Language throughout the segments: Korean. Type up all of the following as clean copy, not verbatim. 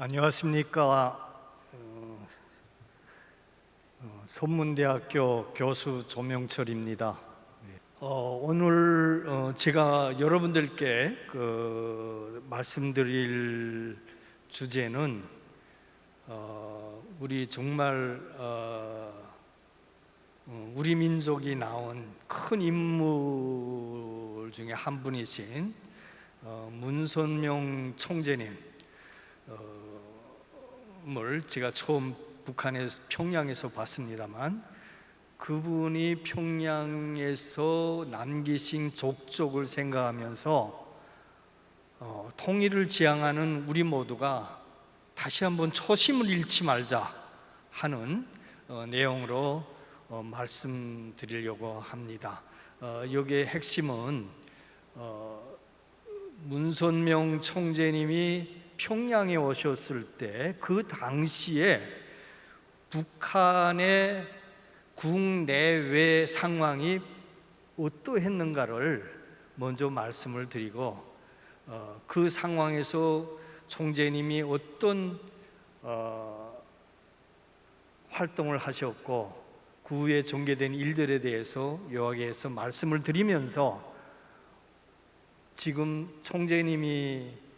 안녕하십니까. 선문대학교 교수 조명철입니다. 오늘 제가 여러분들께 말씀드릴 주제는 우리 정말 우리 민족이 낳은 큰 인물 중에 한 분이신 문선명 총재님 을 제가 처음 북한에서 평양에서 봤습니다만, 그분이 평양에서 남기신 족적을 생각하면서 통일을 지향하는 우리 모두가 다시 한번 초심을 잃지 말자 하는 내용으로 말씀드리려고 합니다. 여기에 핵심은 문선명 총재님이 평양에 오셨을 때 그 당시에 북한의 국내외 상황이 어떠했는가를 먼저 말씀을 드리고, 그 상황에서 총재님이 어떤 활동을 하셨고 그 후에 전개된 일들에 대해서 요약해서 말씀을 드리면서, 지금 총재님이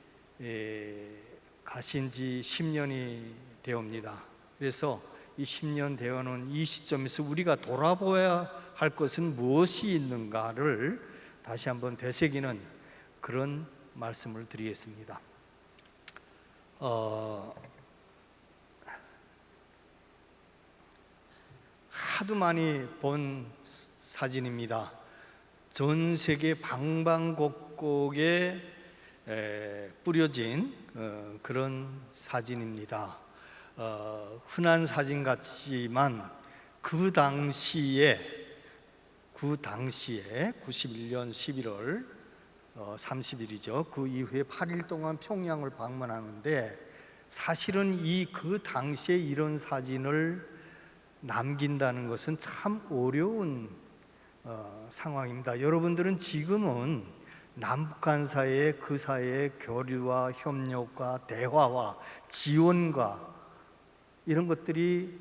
가신 지 10년이 되옵니다. 그래서 이 10년 되어는 이 시점에서 우리가 돌아보아야 할 것은 무엇이 있는가를 다시 한번 되새기는 그런 말씀을 드리겠습니다. 하도 많이 본 사진입니다. 전 세계 방방곡곡에 뿌려진 그런 사진입니다. 흔한 사진 같지만 그 당시에 91년 11월 30일이죠. 그 이후에 8일 동안 평양을 방문하는데, 사실은 그 당시에 이런 사진을 남긴다는 것은 참 어려운 상황입니다. 여러분들은 지금은 남북한 사이의 그 사이의 교류와 협력과 대화와 지원과 이런 것들이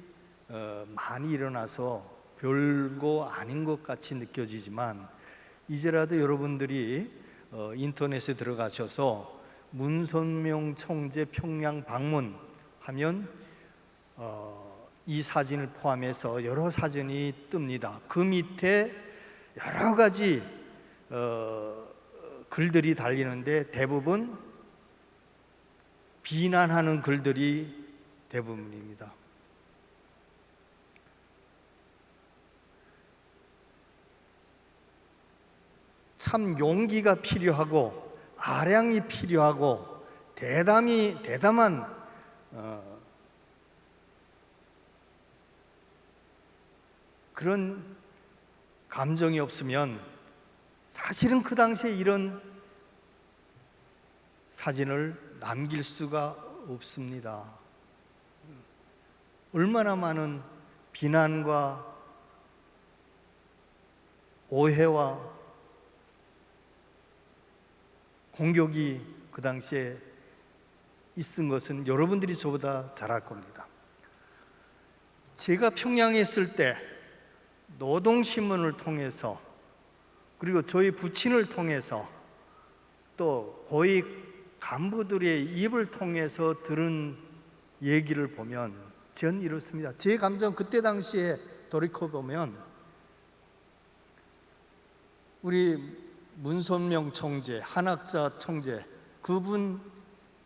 많이 일어나서 별거 아닌 것 같이 느껴지지만, 이제라도 여러분들이 인터넷에 들어가셔서 문선명 총재 평양 방문 하면 이 사진을 포함해서 여러 사진이 뜹니다. 그 밑에 여러 가지 글들이 달리는데 대부분 비난하는 글들이 대부분입니다. 참 용기가 필요하고 아량이 필요하고 대담한 그런 감정이 없으면 사실은 그 당시에 이런 사진을 남길 수가 없습니다. 얼마나 많은 비난과 오해와 공격이 그 당시에 있은 것은 여러분들이 저보다 잘 알 겁니다. 제가 평양에 있을 때 노동신문을 통해서, 그리고 저희 부친을 통해서, 또 고위 간부들의 입을 통해서 들은 얘기를 보면 전 이렇습니다. 제 감정, 그때 당시에 돌이켜보면 우리 문선명 총재, 한학자 총재, 그분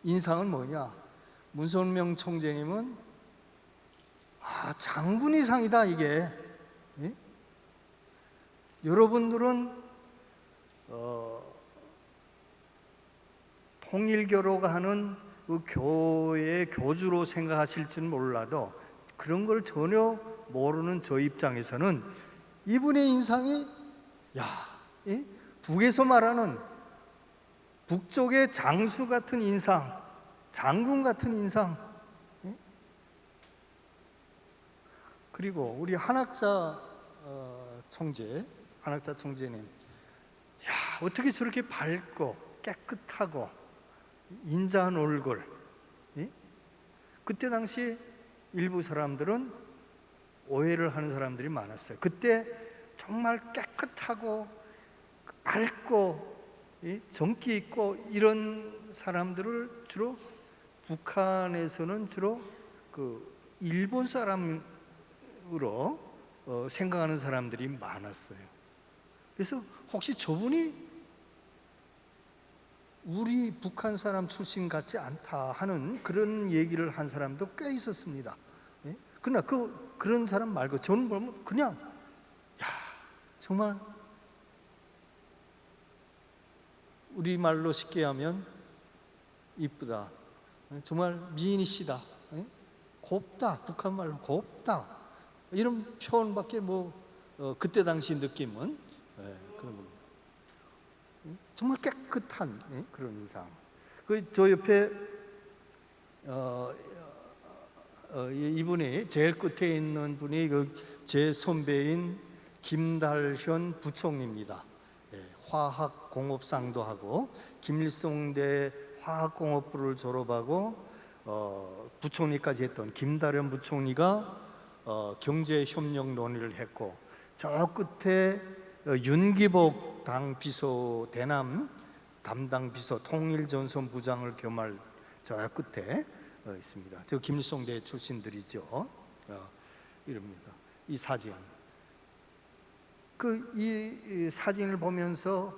인상은 뭐냐? 문선명 총재님은 장군 이상이다, 이게. 예? 여러분들은 통일교로가 하는 그 교회의 교주로 생각하실지는 몰라도, 그런 걸 전혀 모르는 저 입장에서는 이분의 인상이 북에서 말하는 북쪽의 장수 같은 인상, 장군 같은 인상. 그리고 우리 한학자 총재님, 어떻게 저렇게 밝고 깨끗하고 인자한 얼굴, 그때 당시 일부 사람들은 오해를 하는 사람들이 많았어요. 그때 정말 깨끗하고 밝고 정기 있고 이런 사람들을 주로 북한에서는 주로 그 일본 사람으로 생각하는 사람들이 많았어요. 그래서 혹시 저분이 우리 북한 사람 출신 같지 않다 하는 그런 얘기를 한 사람도 꽤 있었습니다. 그러나 그런 사람 말고 저는 보면 그냥 야, 정말 우리말로 쉽게 하면 이쁘다, 정말 미인이시다, 곱다, 북한말로 곱다, 이런 표현밖에 그때 당시 느낌은 그런 겁니다. 정말 깨끗한 그런 인상. 저 옆에 이분이 제일 끝에 있는 분이 제 선배인 김달현 부총리입니다. 화학공업상도 하고 김일성대 화학공업부를 졸업하고 부총리까지 했던 김달현 부총리가 경제협력 논의를 했고, 저 끝에 윤기복 당 비서 대남 담당 비서 통일전선부장을 겸할 저 끝에 있습니다. 저 김일성대 출신들이죠. 이럽니다. 이 사진. 이 사진을 보면서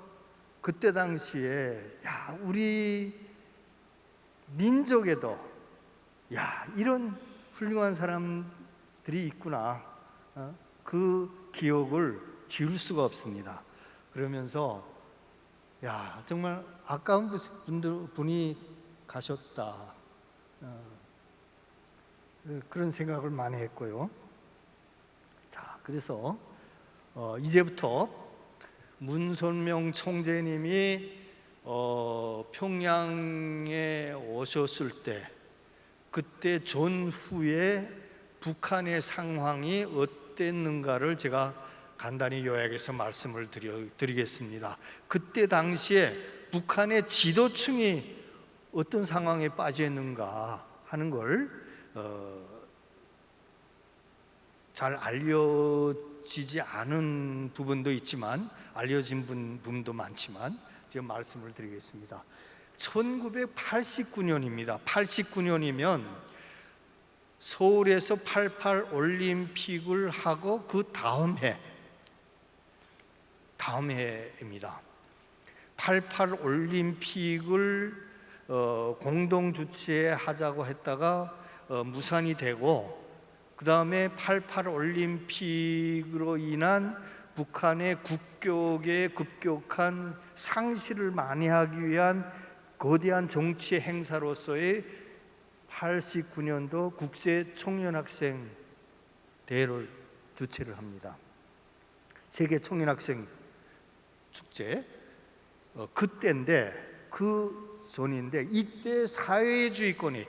그때 당시에 야, 우리 민족에도 야, 이런 훌륭한 사람들이 있구나, 그 기억을 지울 수가 없습니다. 그러면서 야, 정말 아까운 분이 가셨다, 그런 생각을 많이 했고요. 자, 그래서 이제부터 문선명 총재님이 평양에 오셨을 때 그때 전후에 북한의 상황이 어땠는가를 제가 간단히 요약해서 말씀을 드리겠습니다. 그때 당시에 북한의 지도층이 어떤 상황에 빠져 있는가 하는 걸 잘 알려지지 않은 부분도 있지만 알려진 부분도 많지만 제가 말씀을 드리겠습니다. 1989년입니다. 89년이면 서울에서 88 올림픽을 하고 그 다음 해입니다. 88 올림픽을 공동 주최하자고 했다가 무산이 되고, 그 다음에 88 올림픽으로 인한 북한의 국격에 급격한 상실을 만회하기 위한 거대한 정치 행사로서의 89년도 국제 청년학생 대회를 주최를 합니다. 세계 청년학생 축제. 그때인데, 그 전인데, 이때 사회주의권이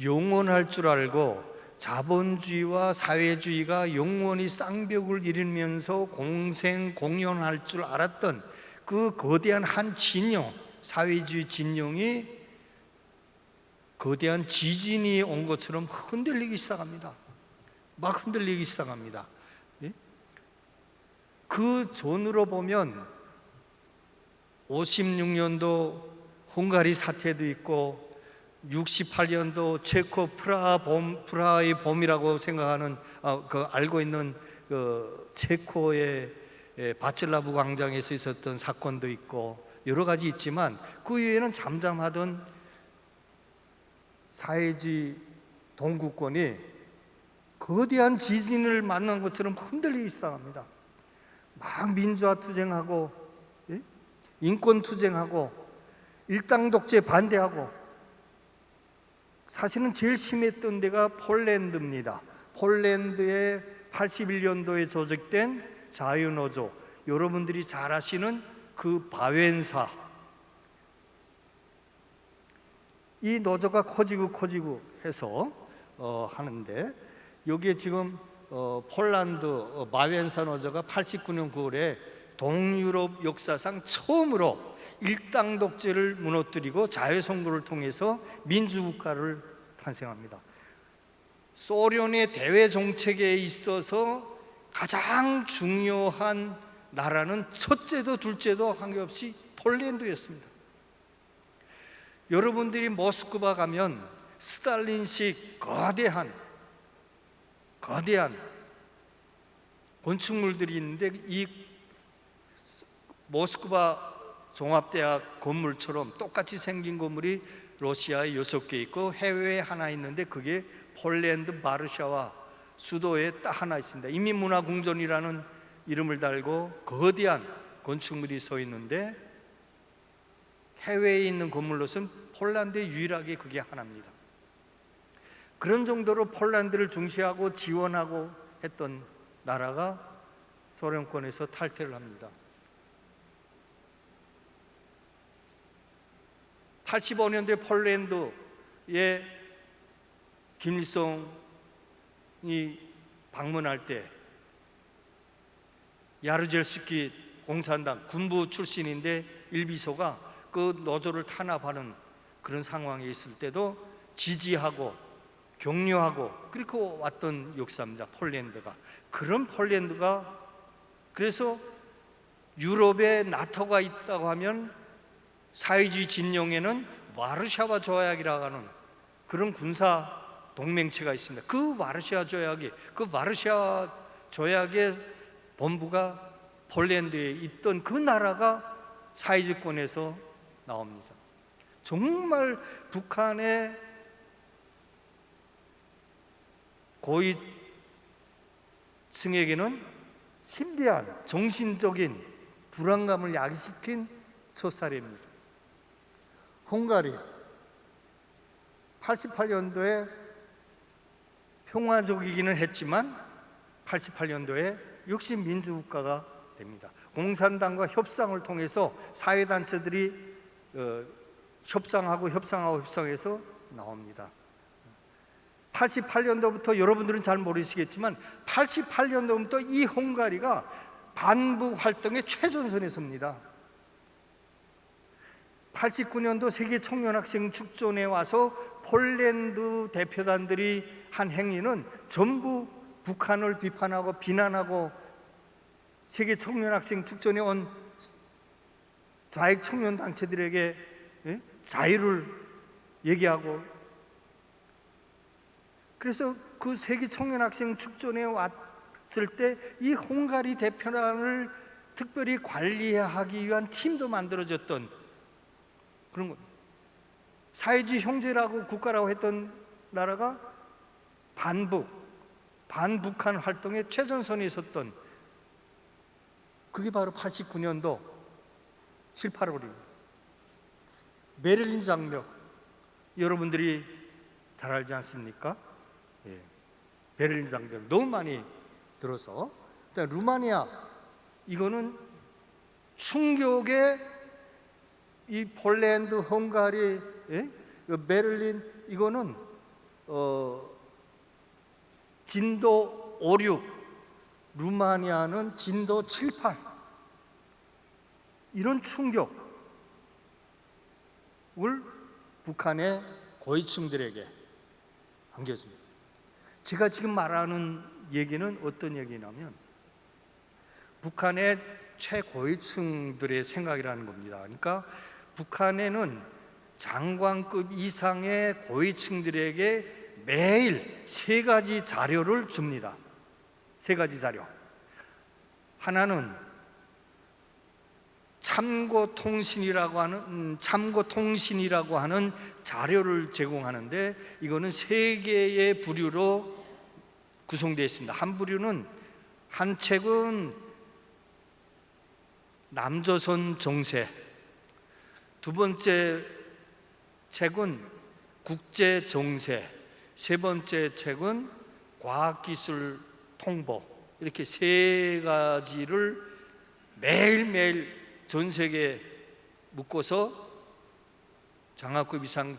영원할 줄 알고 자본주의와 사회주의가 영원히 쌍벽을 이루면서 공생공존할 줄 알았던 그 거대한 한 진영, 사회주의 진영이 거대한 지진이 온 것처럼 흔들리기 시작합니다. 막 흔들리기 시작합니다. 그 전으로 보면 56년도 헝가리 사태도 있고, 68년도 체코 프라하의 봄이라고 생각하는 알고 있는 체코의 바칠라브 광장에서 있었던 사건도 있고 여러 가지 있지만, 그 이후에는 잠잠하던 사회주의 동구권이 거대한 지진을 만난 것처럼 흔들리기 시작합니다. 막 민주화 투쟁하고 인권 투쟁하고 일당 독재 반대하고. 사실은 제일 심했던 데가 폴란드입니다. 폴란드의 81년도에 조직된 자유노조, 여러분들이 잘 아시는 그 바웬사, 이 노조가 커지고 해서 하는데, 여기에 지금 폴란드 바웬사 노조가 89년 9월에 동유럽 역사상 처음으로 일당 독재를 무너뜨리고 자유선거를 통해서 민주국가를 탄생합니다. 소련의 대외 정책에 있어서 가장 중요한 나라는 첫째도 둘째도 관계없이 폴란드였습니다. 여러분들이 모스크바 가면 스탈린식 거대한 건축물들이 있는데, 이 모스크바 종합대학 건물처럼 똑같이 생긴 건물이 러시아에 6개 있고 해외에 하나 있는데, 그게 폴란드 바르샤와 수도에 딱 하나 있습니다. 인민문화궁전이라는 이름을 달고 거대한 건축물이 서 있는데, 해외에 있는 건물로서는 폴란드에 유일하게 그게 하나입니다. 그런 정도로 폴란드를 중시하고 지원하고 했던 나라가 소련권에서 탈퇴를 합니다. 85년도에 폴란드에 김일성이 방문할 때 야르젤스키 공산당 군부 출신인데 일비소가 그 노조를 탄압하는 그런 상황에 있을 때도 지지하고 격려하고 그렇게 왔던 역사입니다. 폴란드가. 그런 폴란드가, 그래서 유럽에 나토가 있다고 하면 사회주의 진영에는 와르샤와 조약이라고 하는 그런 군사 동맹체가 있습니다. 그 와르샤와 조약의 본부가 폴란드에 있던 그 나라가 사회주권에서 나옵니다. 정말 북한의 고위층에게는 심대한 정신적인 불안감을 야기시킨 첫 사례입니다. 헝가리 88년도에 평화적이기는 했지만 88년도에 역시 민주국가가 됩니다. 공산당과 협상을 통해서 사회단체들이 협상해서 나옵니다. 88년도부터 여러분들은 잘 모르시겠지만 88년도부터 이 헝가리가 반북 활동의 최전선에 섭니다. 89년도 세계 청년학생 축전에 와서 폴란드 대표단들이 한 행위는 전부 북한을 비판하고 비난하고 세계 청년학생 축전에 온 좌익 청년 단체들에게 자유를 얘기하고, 그래서 그 세계 청년학생 축전에 왔을 때 이 헝가리 대표단을 특별히 관리하기 위한 팀도 만들어졌던 그런 것. 사회주의 형제라고 국가라고 했던 나라가 반북한 활동에 최전선에 있었던, 그게 바로 89년도 7, 8월입니다. 베를린 장벽, 여러분들이 잘 알지 않습니까? 예. 베를린 장벽 너무 많이 들어서. 일단 루마니아, 이거는 충격의 이 폴란드, 헝가리, 베를린, 이거는 진도 5, 6, 루마니아는 진도 7, 8, 이런 충격을 북한의 고위층들에게 안겼습니다. 제가 지금 말하는 얘기는 어떤 얘기냐면 북한의 최고위층들의 생각이라는 겁니다. 그러니까 북한에는 장관급 이상의 고위층들에게 매일 3가지 자료를 줍니다. 3가지 자료. 하나는 참고통신이라고 하는 자료를 제공하는데, 이거는 3개의 부류로 구성되어 있습니다. 한 책은 남조선 정세, 두 번째 책은 국제 정세, 세 번째 책은 과학기술 통보, 이렇게 3가지를 매일매일 전 세계에 묶어서 장학급 이상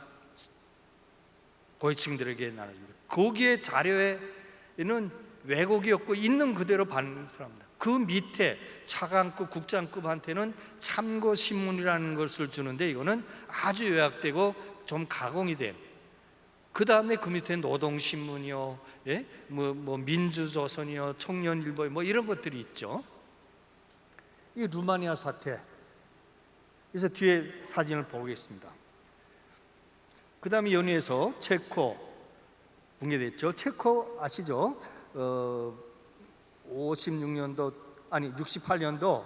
고위층들에게 나눠줍니다. 거기에 자료에는 왜곡이 없고 있는 그대로 반영합니다. 그 밑에 차관급, 국장급한테는 참고신문이라는 것을 주는데, 이거는 아주 요약되고 좀 가공이 된 그 다음에 그 밑에 노동신문이요, 예? 뭐 민주조선이요, 청년일보 뭐 이런 것들이 있죠. 이 루마니아 사태. 그래서 뒤에 사진을 보겠습니다. 그 다음에 연이어서 체코 붕괴됐죠. 체코 아시죠? 56년도 아니 68년도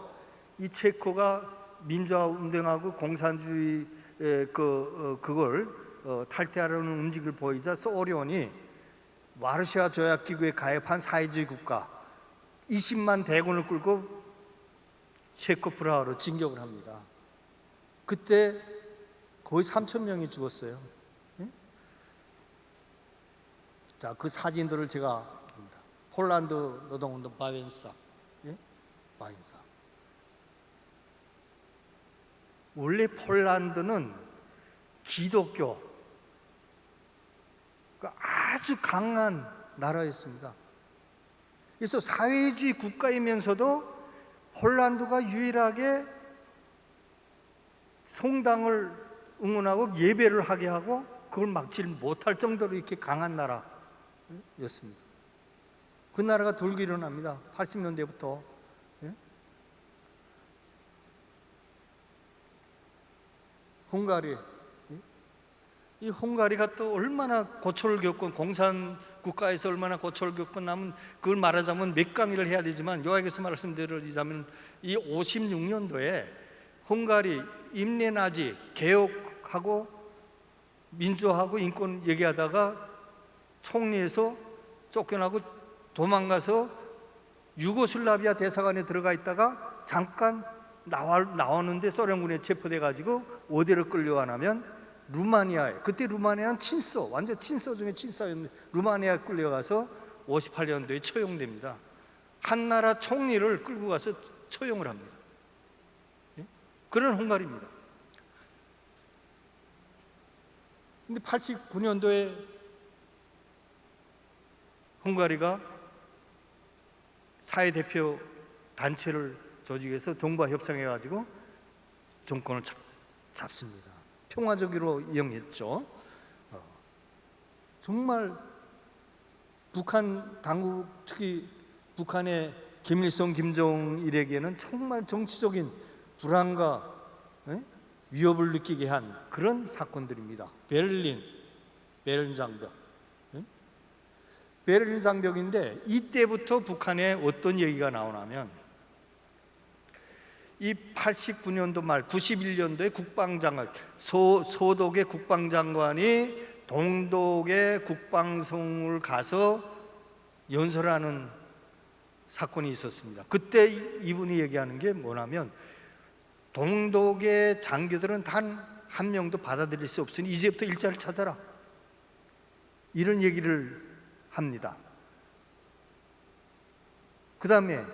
이 체코가 민주화 운동하고 공산주의 그걸 탈퇴하려는 움직임을 보이자 소련이 와르시아 조약 기구에 가입한 사회주의 국가 20만 대군을 끌고 체코 프라하로 진격을 합니다. 그때 거의 3,000명이 죽었어요. 자, 그 사진들을 제가 봅니다. 폴란드 노동운동 바벤사, 바벤사. 원래 폴란드는 기독교 아주 강한 나라였습니다. 그래서 사회주의 국가이면서도 폴란드가 유일하게 성당을 응원하고 예배를 하게 하고 그걸 막지 못할 정도로 이렇게 강한 나라였습니다. 그 나라가 돌고 일어납니다. 80년대부터. 헝가리. 이 헝가리가 또 얼마나 고초를 겪은, 공산 국가에서 얼마나 고초를 겪은 나면 그걸 말하자면 몇 강의를 해야 되지만 요약해서 말씀드리자면 이 56년도에 헝가리 임레나지 개혁하고 민주화하고 인권 얘기하다가 총리에서 쫓겨나고 도망가서 유고슬라비아 대사관에 들어가 있다가 잠깐 나왔는데 소련군에 체포돼 가지고 어디로 끌려가냐면 루마니아에, 그때 루마니아는 친서, 완전 친서 중에 친서였는데 루마니아에 끌려가서 58년도에 처형됩니다. 한 나라 총리를 끌고 가서 처형을 합니다. 그런 헝가리입니다. 근데 89년도에 헝가리가 사회대표 단체를 조직해서 정부와 협상해가지고 정권을 잡습니다. 평화적으로 이행했죠. 정말 북한 당국, 특히 북한의 김일성, 김정일에게는 정말 정치적인 불안과 위협을 느끼게 한 그런 사건들입니다. 베를린 장벽. 베를린 장벽인데 이때부터 북한에 어떤 얘기가 나오냐면 이 89년도 말 91년도에 국방장관 소독의 국방장관이 동독의 국방성을 가서 연설하는 사건이 있었습니다. 그때 이분이 얘기하는 게 뭐냐면 동독의 장교들은 단 한 명도 받아들일 수 없으니 이제부터 일자를 찾아라, 이런 얘기를 합니다. 그 다음에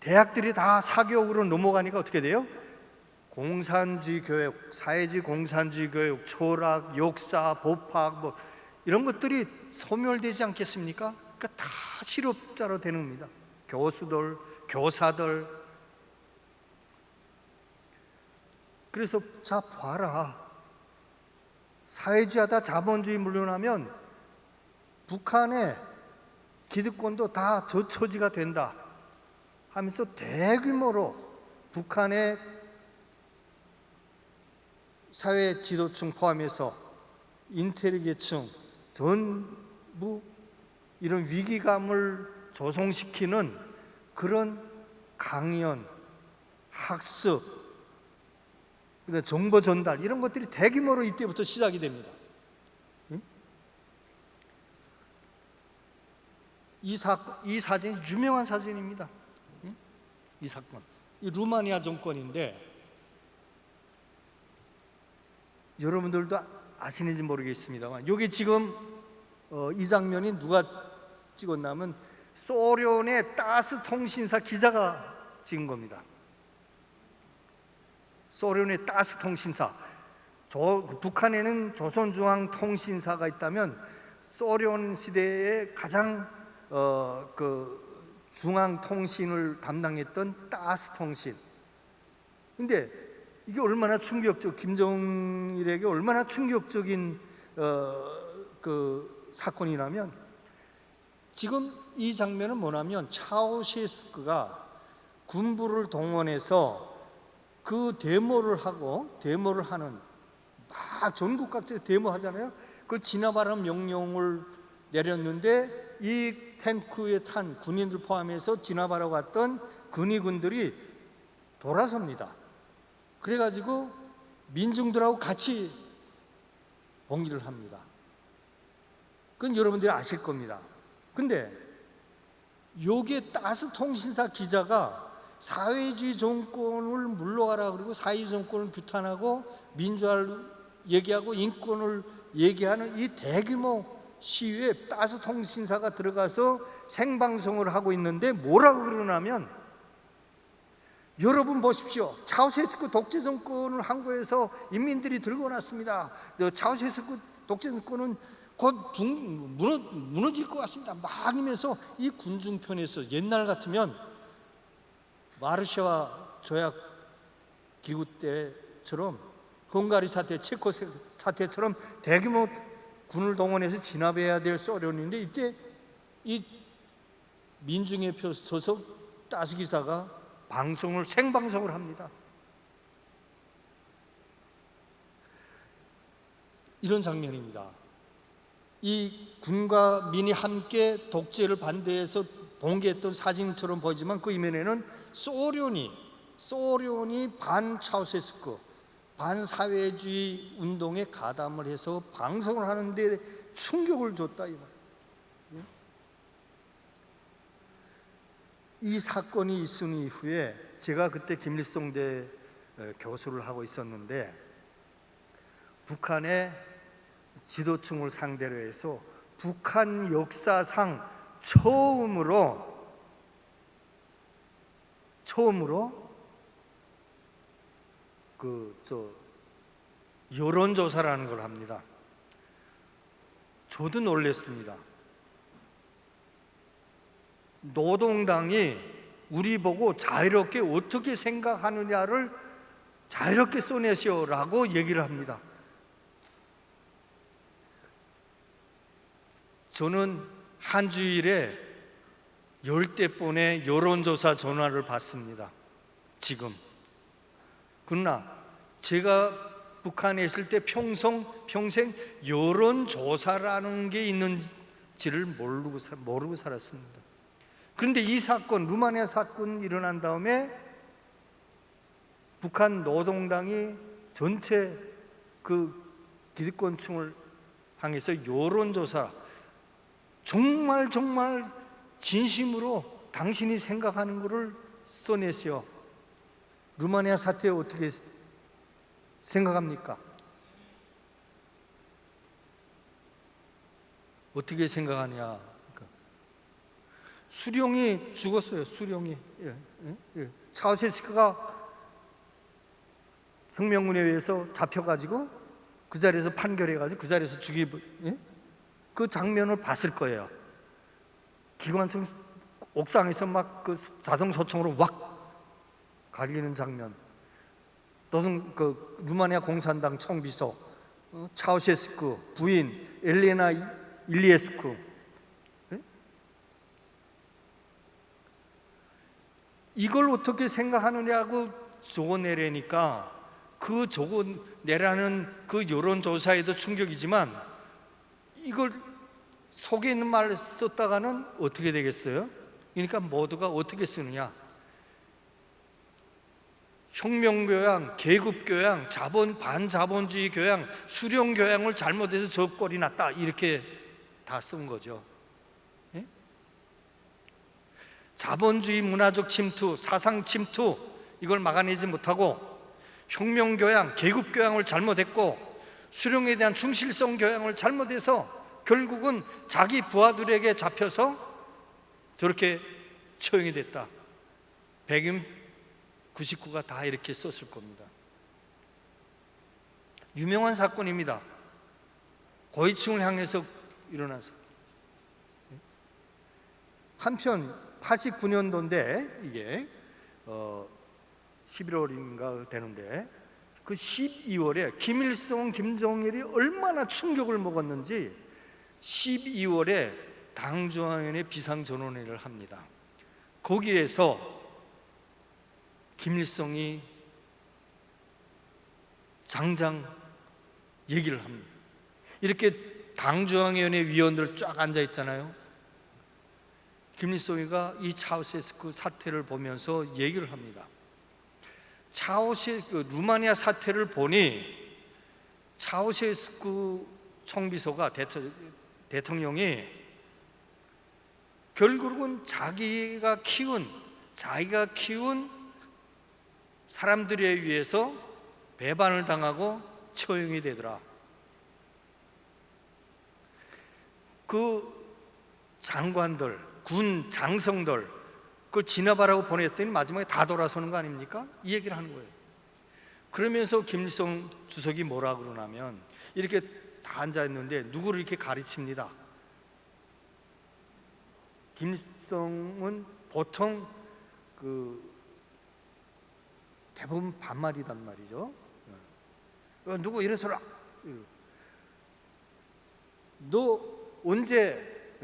대학들이 다 사교육으로 넘어가니까 어떻게 돼요? 공산주의 교육, 사회주의 공산주의 교육, 철학, 역사, 법학 뭐 이런 것들이 소멸되지 않겠습니까? 그러니까 다 실업자로 되는 겁니다. 교수들, 교사들. 그래서 자 봐라, 사회주의하다 자본주의 물러나면 북한의 기득권도 다 저처지가 된다 하면서 대규모로 북한의 사회 지도층 포함해서 인텔리계층 전부 이런 위기감을 조성시키는 그런 강연, 학습, 정보 전달 이런 것들이 대규모로 이때부터 시작이 됩니다. 이 사진이 유명한 사진입니다. 이 사건, 이 루마니아 정권인데 여러분들도 아시는지 모르겠습니다만 여기 지금 이 장면이 누가 찍었냐면 소련의 따스 통신사 기자가 찍은 겁니다. 소련의 따스 통신사, 북한에는 조선중앙통신사가 있다면 소련 시대에 가장 중앙통신을 담당했던 따스 통신. 근데 이게 얼마나 충격적, 김정일에게 얼마나 충격적인 그 사건이라면, 지금 이 장면은 뭐냐면 차우셰스크가 군부를 동원해서 그 데모를 하는, 막 전국 각지에서 데모하잖아요. 그걸 진압하라는 명령을 내렸는데 이 탱크에 탄 군인들 포함해서 진압하러 갔던 근위군들이 돌아섭니다. 그래가지고 민중들하고 같이 봉기를 합니다. 그건 여러분들이 아실 겁니다. 근데 요게 따스 통신사 기자가 사회주의 정권을 물러가라 그리고 사회주의 정권을 규탄하고 민주화를 얘기하고 인권을 얘기하는 이 대규모 시위에 따스 통신사가 들어가서 생방송을 하고 있는데 뭐라고 그러냐면, 여러분 보십시오. 차우셰스크 독재 정권을 한국에서 인민들이 들고 났습니다. 차우셰스크 독재 정권은 곧 무너질 것 같습니다. 막 이러면서 이 군중편에서 옛날 같으면 와르샤와 조약 기구 때처럼, 헝가리 사태, 체코 사태처럼 대규모 군을 동원해서 진압해야 될 소련인데, 이때 이 민중의 표 소속 따스 기사가 생방송을 합니다. 이런 장면입니다. 이 군과 민이 함께 독재를 반대해서 봉기했던 사진처럼 보이지만 그 이면에는 소련이 반차우셰스크, 반사회주의 운동에 가담을 해서 방송을 하는데 충격을 줬다, 이 말. 이 사건이 있은 이후에 제가 그때 김일성대 교수를 하고 있었는데, 북한의 지도층을 상대로 해서 북한 역사상 처음으로 여론조사라는 걸 합니다. 저도 놀랐습니다. 노동당이 우리 보고 자유롭게 어떻게 생각하느냐를 자유롭게 써내시오라고 얘기를 합니다. 저는 한 주일에 10대폰의 여론조사 전화를 받습니다. 지금. 그러나 제가 북한에 있을 때 평생 여론조사라는 게 있는지를 모르고 살았습니다. 그런데 이 사건, 루마니아 사건이 일어난 다음에 북한 노동당이 전체 그 기득권층을 향해서 여론조사, 정말 진심으로 당신이 생각하는 것을 써내세요. 루마니아 사태에 어떻게 생각합니까? 어떻게 생각하냐? 수령이 죽었어요. 수령이. 차우셰스크가 혁명군에 의해서 잡혀가지고 그 자리에서 판결해가지고 그 자리에서 그 장면을 봤을 거예요. 기관총 옥상에서 막 그 자동 소총으로 왁 갈리는 장면. 또는 그 루마니아 공산당 총비서 차우셰스크 부인 엘레나 일리에스쿠, 이걸 어떻게 생각하느냐고 적어내려니까, 그 적어내라는 그 여론조사에도 충격이지만 이걸 속에 있는 말을 썼다가는 어떻게 되겠어요? 그러니까 모두가 어떻게 쓰느냐, 혁명교양, 계급교양, 반자본주의 교양, 수령교양을 잘못해서 저 꼴이 났다, 이렇게 다 쓴 거죠. 예? 자본주의 문화적 침투, 사상 침투, 이걸 막아내지 못하고 혁명교양, 계급교양을 잘못했고 수령에 대한 충실성 교양을 잘못해서 결국은 자기 부하들에게 잡혀서 저렇게 처형이 됐다. 백인 99가 다 이렇게 썼을 겁니다. 유명한 사건입니다. 고위층을 향해서 일어난 사건. 한편 89년도인데 이게 11월인가 되는데 그 12월에 김일성, 김정일이 얼마나 충격을 먹었는지 12월에 당중앙위원회 비상전원회를 합니다. 거기에서 김일성이 장장 얘기를 합니다. 이렇게 당중앙위원회 위원들 쫙 앉아 있잖아요. 김일성이가 이 차우셰스크 사태를 보면서 얘기를 합니다. 루마니아 사태를 보니 차우셰스크 총비서가 대통령이 결국은 자기가 키운 사람들에 의해서 배반을 당하고 처형이 되더라. 그 장관들, 군 장성들 그걸 진압하라고 보냈더니 마지막에 다 돌아서는 거 아닙니까? 이 얘기를 하는 거예요. 그러면서 김일성 주석이 뭐라 그러냐면 이렇게 다 앉아있는데 누구를 이렇게 가르칩니다. 김일성은 보통 대부분 반말이단 말이죠. 누구 일어서라. 너 언제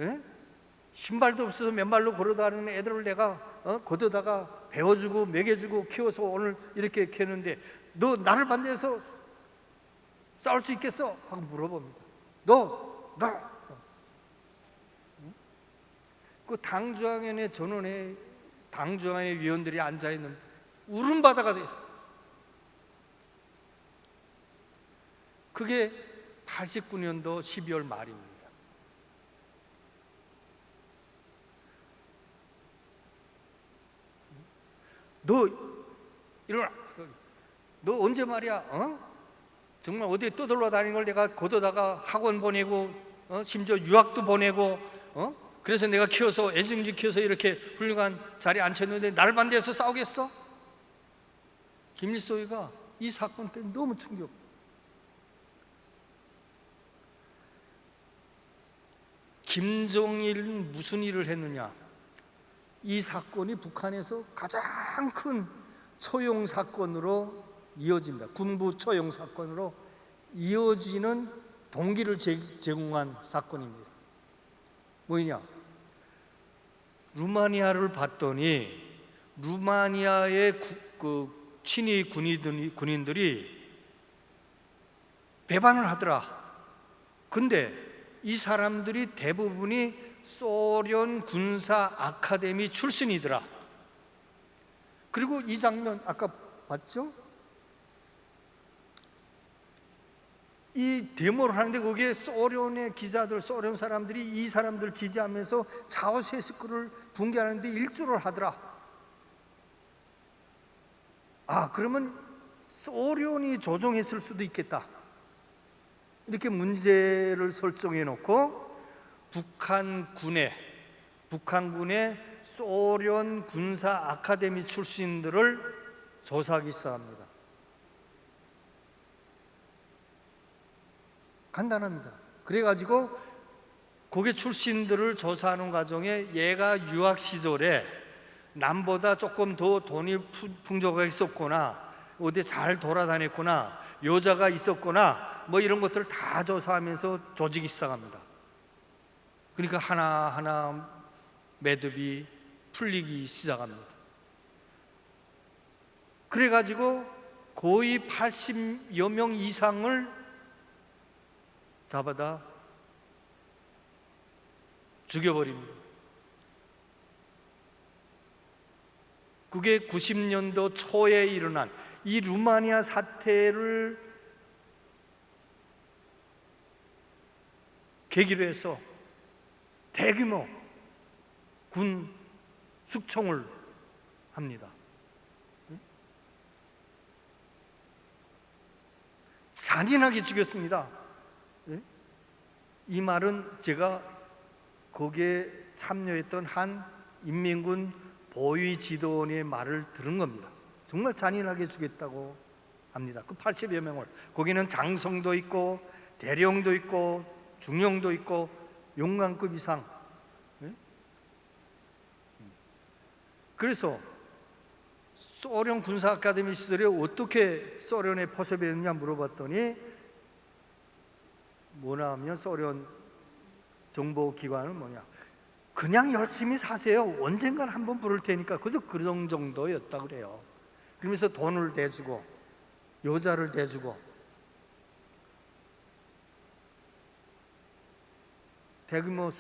신발도 없어서 맨발로 걸어다니는 애들을 내가 걷어다가 배워주고 먹여주고 키워서 오늘 이렇게 했는데 너 나를 반대해서 싸울 수 있겠어? 하고 물어봅니다. 그 당중앙위원회 전원에 당중앙위원회 위원들이 앉아있는 울음바다가 돼 있어요. 그게 89년도 12월 말입니다. 너 일어나. 너 언제 말이야? 정말 어디에 떠돌러 다니는 걸 내가 걷어다가 학원 보내고 심지어 유학도 보내고 그래서 내가 키워서 애증지 키워서 이렇게 훌륭한 자리에 앉혔는데 나를 반대해서 싸우겠어? 김일성이가 이 사건 때문에 너무 충격. 김정일은 무슨 일을 했느냐? 이 사건이 북한에서 가장 큰 처용 사건으로 이어집니다. 군부 처용 사건으로 이어지는 동기를 제공한 사건입니다. 뭐냐? 루마니아를 봤더니 루마니아의 친위 군인들이 배반을 하더라. 근데 이 사람들이 대부분이 소련 군사 아카데미 출신이더라. 그리고 이 장면 아까 봤죠? 이 데모를 하는데 거기에 소련의 기자들, 소련 사람들이 이 사람들 지지하면서 차우셰스크를 붕괴하는데 일조를 하더라. 그러면 소련이 조종했을 수도 있겠다. 이렇게 문제를 설정해 놓고 북한군의 소련 군사 아카데미 출신들을 조사하기 시작합니다. 간단합니다. 그래가지고 거기 출신들을 조사하는 과정에 얘가 유학 시절에 남보다 조금 더 돈이 풍족하게 있었거나 어디 잘 돌아다녔거나 여자가 있었거나 뭐 이런 것들을 다 조사하면서 조지기 시작합니다. 그러니까 하나하나 매듭이 풀리기 시작합니다. 그래가지고 거의 80여 명 이상을 잡아다 죽여버립니다. 그게 90년도 초에 일어난 이 루마니아 사태를 계기로 해서 대규모 군 숙청을 합니다. 잔인하게 죽였습니다. 이 말은 제가 거기에 참여했던 한 인민군 보위 지도원의 말을 들은 겁니다. 정말 잔인하게 죽였다고 합니다. 그 80여 명을, 거기는 장성도 있고 대령도 있고 중령도 있고 용관급 이상. 그래서 소련 군사 아카데미 시절에 어떻게 소련에 포섭했느냐 물어봤더니 뭐냐 하면 소련 정보기관은 뭐냐, 그냥 열심히 사세요, 언젠간 한번 부를 테니까, 그저 그런 정도였다 그래요. 그러면서 돈을 대주고 여자를 대주고, 대규모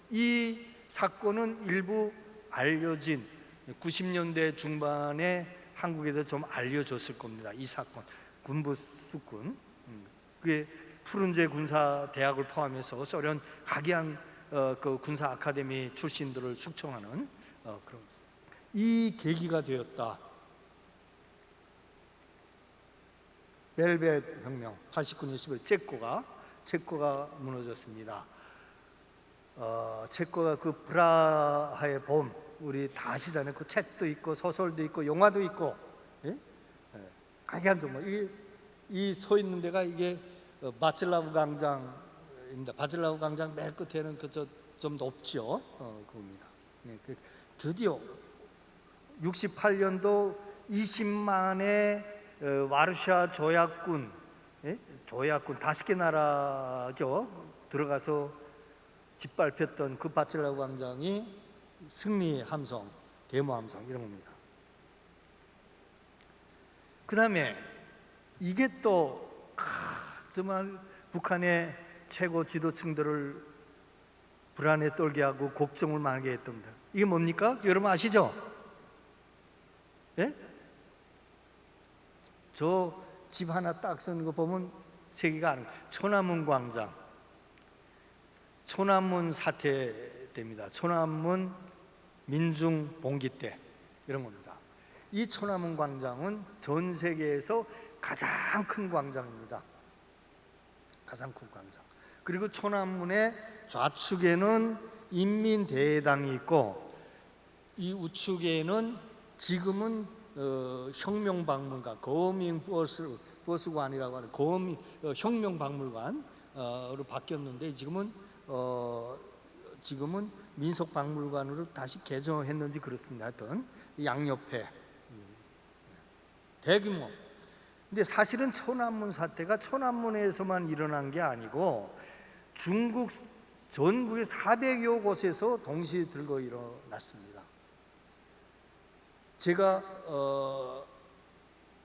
이 사건은 일부 알려진 90년대 중반에 한국에도 좀 알려졌을 겁니다. 이 사건, 군부 수군, 그게 푸른제 군사 대학을 포함해서 소련 각양 그 군사 아카데미 출신들을 숙청하는 그런 이 계기가 되었다. 벨벳 혁명 89년 10월 체코가 무너졌습니다. 체코가 그 프라하의 봄, 우리 다 아시잖아요. 그 책도 있고 소설도 있고 영화도 있고, 예? 강한 정말 이 서 있는 데가 이게 바칠라우 광장입니다. 바칠라우 광장 맨 끝에는 그저 좀 높죠. 그겁니다. 예, 드디어 68년도 20만의 와르샤 조약군, 예? 조약군 5개 나라죠. 들어가서 짓밟혔던 그 바칠라우 광장이 승리 함성, 데모 함성 이런 겁니다. 그 다음에 이게 또 정말 북한의 최고 지도층들을 불안에 떨게 하고 걱정을 많게 했답니다. 이게 뭡니까? 여러분 아시죠? 예? 저 집 하나 딱 쓰는 거 보면 세계가 아는 천안문 광장, 천안문 사태 때입니다. 천안문 민중 봉기 때 이런 겁니다. 이 천안문 광장은 전 세계에서 가장 큰 광장입니다. 가장 큰 광장. 그리고 천안문의 좌측에는 인민대회당이 있고, 이 우측에는 지금은 혁명박물관, 거민버스관이라고 하는 혁명박물관으로 바뀌었는데, 지금은 민속박물관으로 다시 개정했는지 그렇습니다. 하여튼 양옆에 대규모. 근데 사실은 천안문 사태가 천안문에서만 일어난 게 아니고 중국 전국의 400여 곳에서 동시에 들고 일어났습니다. 제가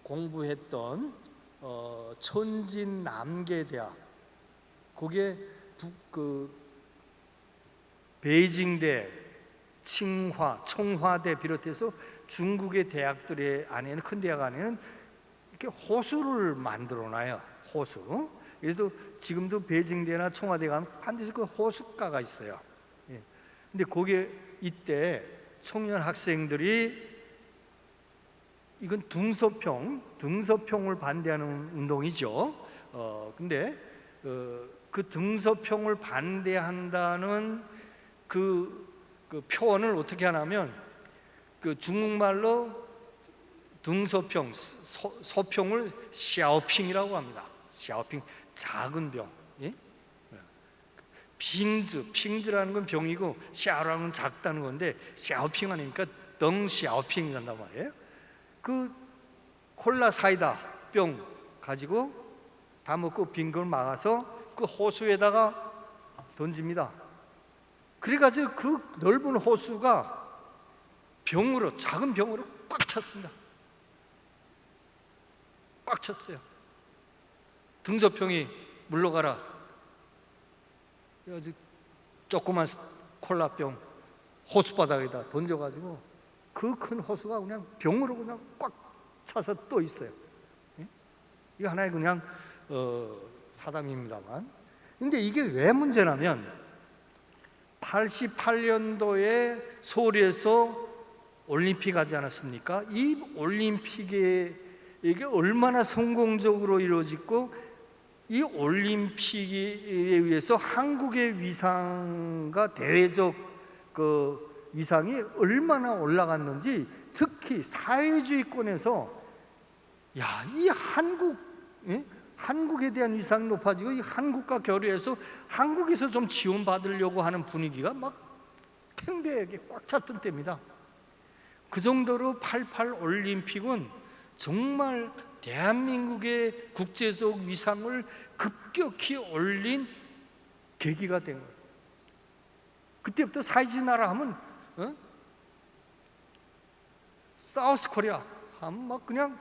공부했던 천진남계대학, 그게 베이징대, 칭화, 청화대 비롯해서 중국의 대학들의 안에는, 큰 대학 안에는 이렇게 호수를 만들어놔요. 호수. 그래서 지금도 베이징대나 청와대 가면 반드시 그 호숫가가 있어요. 예. 근데 거기에 이때 청년 학생들이, 이건 등서평을 반대하는 운동이죠. 근데 그 등서평을 반대한다는 그 표현을 어떻게 하냐면, 그 중국말로 등서평, 서평을 샤오핑이라고 합니다. 샤오핑, 작은 병. 예? 핑즈라는 건 병이고 샤오라는 건 작다는 건데, 샤오핑 하니까 덩 샤오핑이 간단 말이에요. 그 콜라 사이다 병 가지고 다 먹고 빈 걸 막아서 그 호수에다가 던집니다. 그래가지고 그 넓은 호수가 병으로, 작은 병으로 꽉 찼습니다. 꽉 찼어요. 등서평이 물러가라. 그래가지고 조그만 콜라병 호수바닥에다 던져가지고 그 큰 호수가 그냥 병으로 그냥 꽉 차서 또 있어요. 이거 하나의 그냥 사담입니다만. 근데 이게 왜 문제냐면, 88년도에 서울에서 올림픽 하지 않았습니까? 이 올림픽에 이게 얼마나 성공적으로 이루어졌고, 이 올림픽에 의해서 한국의 위상과 대외적 그 위상이 얼마나 올라갔는지, 특히 사회주의권에서 이 한국에 대한 위상이 높아지고, 이 한국과 교류해서 한국에서 좀 지원받으려고 하는 분위기가 막 팽배하게 꽉 찼던 때입니다. 그 정도로 88 올림픽은 정말 대한민국의 국제적 위상을 급격히 올린 계기가 된 거예요. 그때부터 사회주의 나라 하면 사우스 코리아 하면 막 그냥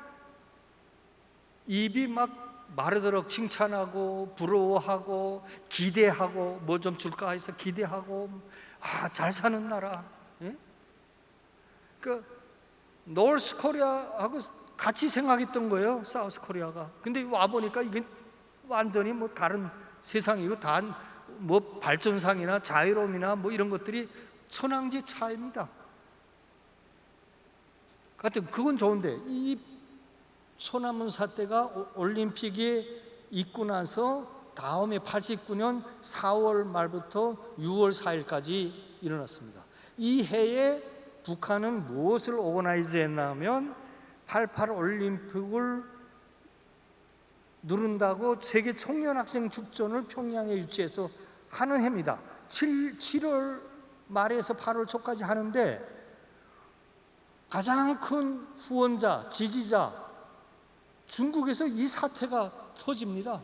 입이 막 마르도록 칭찬하고 부러워하고 기대하고 뭐 좀 줄까 해서 기대하고 잘 사는 나라. 그 노스 코리아하고 같이 생각했던 거예요, 사우스 코리아가. 근데 와 보니까 이게 완전히 뭐 다른 세상이고 다 뭐 발전상이나 자유로움이나 뭐 이런 것들이 천황지 차이입니다. 하여튼 그건 좋은데 이 소나문 사태가 올림픽에 있고 나서 다음에 89년 4월 말부터 6월 4일까지 일어났습니다. 이 해에 북한은 무엇을 오거나이즈 했냐면 88 올림픽을 누른다고 세계 청년학생 축전을 평양에 유치해서 하는 해입니다. 7월 말에서 8월 초까지 하는데 가장 큰 후원자, 지지자 중국에서 이 사태가 터집니다.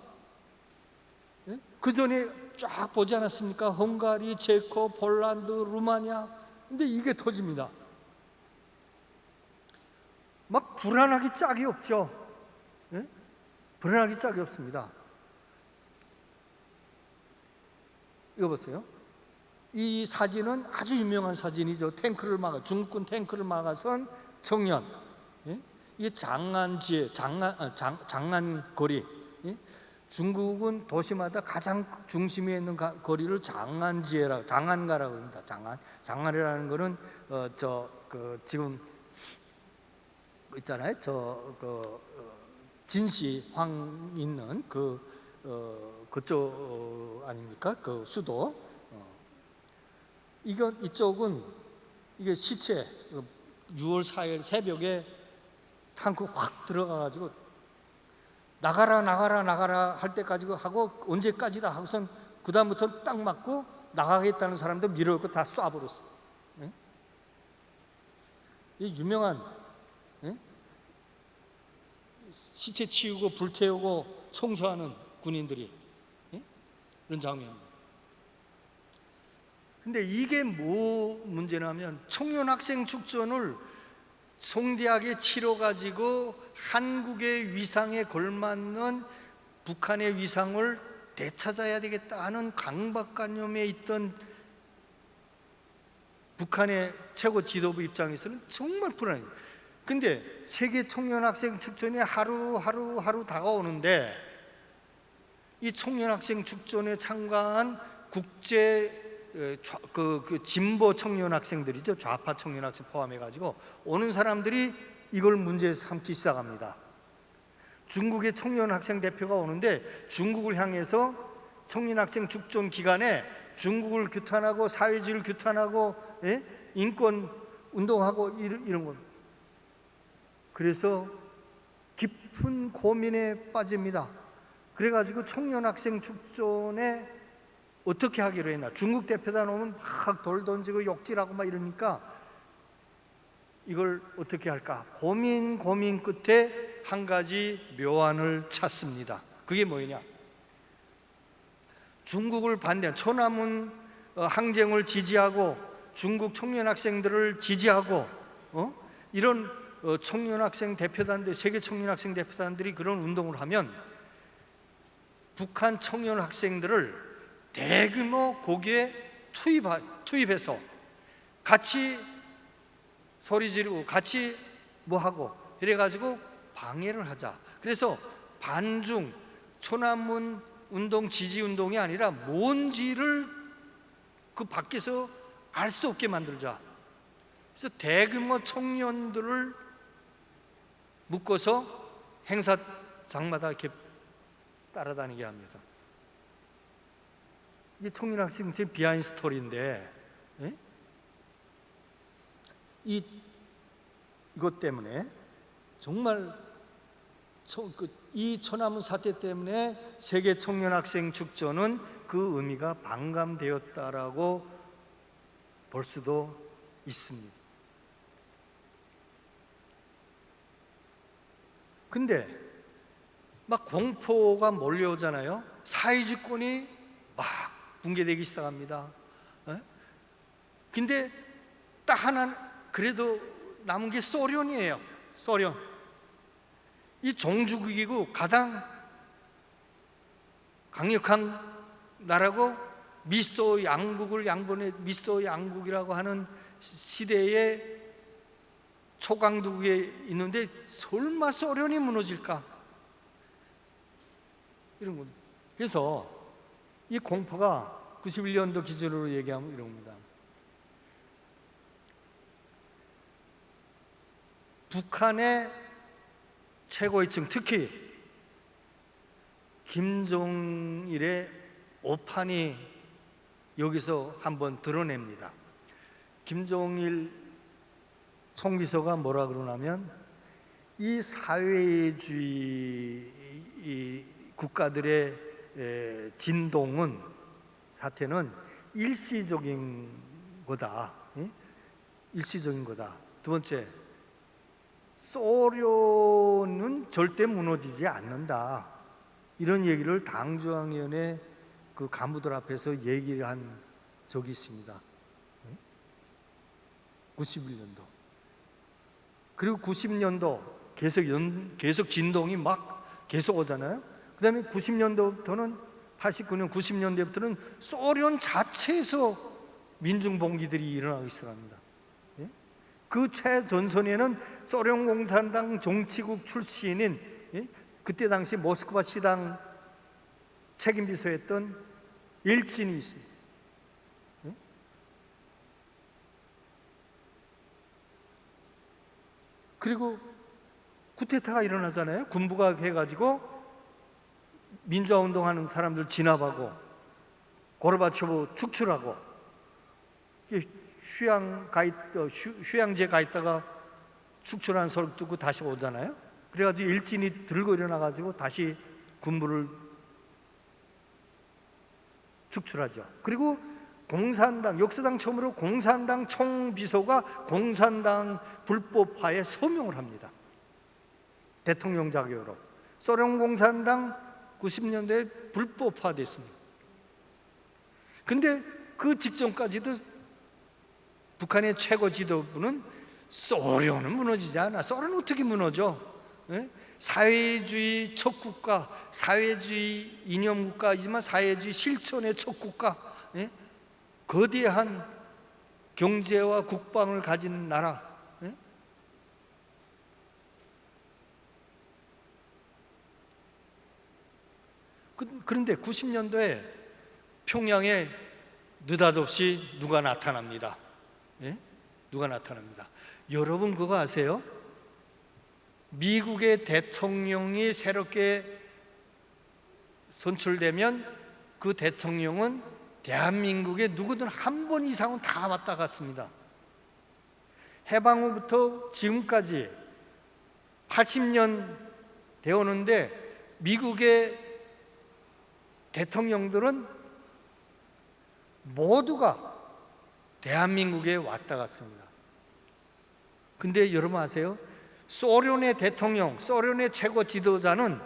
그 전에 쫙 보지 않았습니까? 헝가리, 체코, 폴란드, 루마니아. 근데 이게 터집니다. 막 불안하기 짝이 없죠. 불안하기 짝이 없습니다. 이거 보세요. 이 사진은 아주 유명한 사진이죠. 중국군 탱크를 막아선 청년. 이게 장안지에 장안거리. 중국은 도시마다 가장 중심에 있는 거리를 장안가라고 합니다. 장안이라는 거는 지금 있잖아요. 진시황 있는 그쪽 아닙니까? 그 수도. 이쪽은 이게 시체 6월 4일 새벽에 탱크 확 들어가가지고 나가라 할 때까지 하고 언제까지다 하고선 그 다음부터 딱 맞고 나가겠다는 사람도 밀어갖고 다 쏴버렸어. 이 유명한 시체 치우고 불태우고 청소하는 군인들이 이런 장면입니다. 근데 이게 뭐 문제냐면 청년학생 축전을 송대하게 치러가지고 한국의 위상에 걸맞는 북한의 위상을 되찾아야 되겠다 하는 강박관념에 있던 북한의 최고 지도부 입장에서는 정말 불안해요. 근데 세계 청년학생 축전이 하루 다가오는데 이 청년학생 축전에 참가한 국제 진보 청년학생들이죠. 좌파 청년학생 포함해가지고 오는 사람들이 이걸 문제 삼기 시작합니다. 중국의 청년학생 대표가 오는데 중국을 향해서 청년학생 축전 기간에 중국을 규탄하고 사회주의를 규탄하고 인권 운동하고 이런 것. 그래서 깊은 고민에 빠집니다. 그래가지고 청년학생 축전에 어떻게 하기로 했나? 중국 대표단 오면 막 돌 던지고 욕질하고 막 이러니까 이걸 어떻게 할까? 고민 끝에 한 가지 묘안을 찾습니다. 그게 뭐냐? 중국을 반대한 천안문 항쟁을 지지하고 중국 청년학생들을 지지하고 이런 청년학생 대표단들, 세계 청년학생 대표단들이 그런 운동을 하면 북한 청년학생들을 대규모 거기에 투입해서 같이 소리 지르고 같이 뭐하고 이래가지고 방해를 하자. 그래서 반중 천안문 운동 지지 운동이 아니라 뭔지를 그 밖에서 알 수 없게 만들자. 그래서 대규모 청년들을 묶어서 행사장마다 이렇게 따라다니게 합니다. 이게 청년학생 비하인드 스토리인데 이것 때문에 정말 이 천안문 사태 때문에 세계 청년학생 축전은 그 의미가 반감되었다라고 볼 수도 있습니다. 근데 막 공포가 몰려오잖아요. 사회주권이 막 붕괴되기 시작합니다. 근데 딱 하나 그래도 남은 게 소련이에요. 소련. 이 종주국이고 가장 강력한 나라고 미소 양국을 양분해 미소 양국이라고 하는 시대에 초강국에 있는데 설마 소련이 무너질까? 이런 겁니다. 그래서 이 공포가 91년도 기준으로 얘기하면 이런 겁니다. 북한의 최고위층, 특히 김정일의 오판이 여기서 한번 드러냅니다. 김정일 총비서가 뭐라 그러냐면 이 사회주의 국가들의 진동은 사태는 일시적인 거다. 일시적인 거다. 두 번째, 소련은 절대 무너지지 않는다. 이런 얘기를 당중앙위원회 그 간부들 앞에서 얘기를 한 적이 있습니다. 91년도. 그리고 90년도 계속 진동이 막 계속 오잖아요. 그 다음에 90년도부터는 89년, 90년대부터는 소련 자체에서 민중봉기들이 일어나기 시작합니다. 그 최전선에는 소련 공산당 정치국 출신인 그때 당시 모스크바 시당 책임비서였던 일진이 있습니다. 그리고 쿠데타가 일어나잖아요. 군부가 해가지고 민주화운동하는 사람들 진압하고 고르바초프 축출하고 휴양지에 가 있다가 축출한 소리 듣고 다시 오잖아요. 그래가지고 일진이 들고 일어나가지고 다시 군부를 축출하죠. 그리고 공산당, 역사상 처음으로 공산당 총비서가 공산당 불법화에 서명을 합니다. 대통령 자격으로. 소련 공산당 90년대에 불법화됐습니다. 근데 그 직전까지도 북한의 최고 지도부는 소련은 무너지지 않아. 소련은 어떻게 무너져? 사회주의 첫 국가, 사회주의 이념 국가이지만 사회주의 실천의 첫 국가, 거대한 경제와 국방을 가진 나라. 그런데 90년도에 평양에 느닷없이 누가 나타납니다. 누가 나타납니다. 여러분 그거 아세요? 미국의 대통령이 새롭게 선출되면 그 대통령은 대한민국에 누구든 한 번 이상은 다 왔다 갔습니다. 해방 후부터 지금까지 80년 되었는데 미국의 대통령들은 모두가 대한민국에 왔다 갔습니다. 근데 여러분 아세요? 소련의 대통령, 소련의 최고 지도자는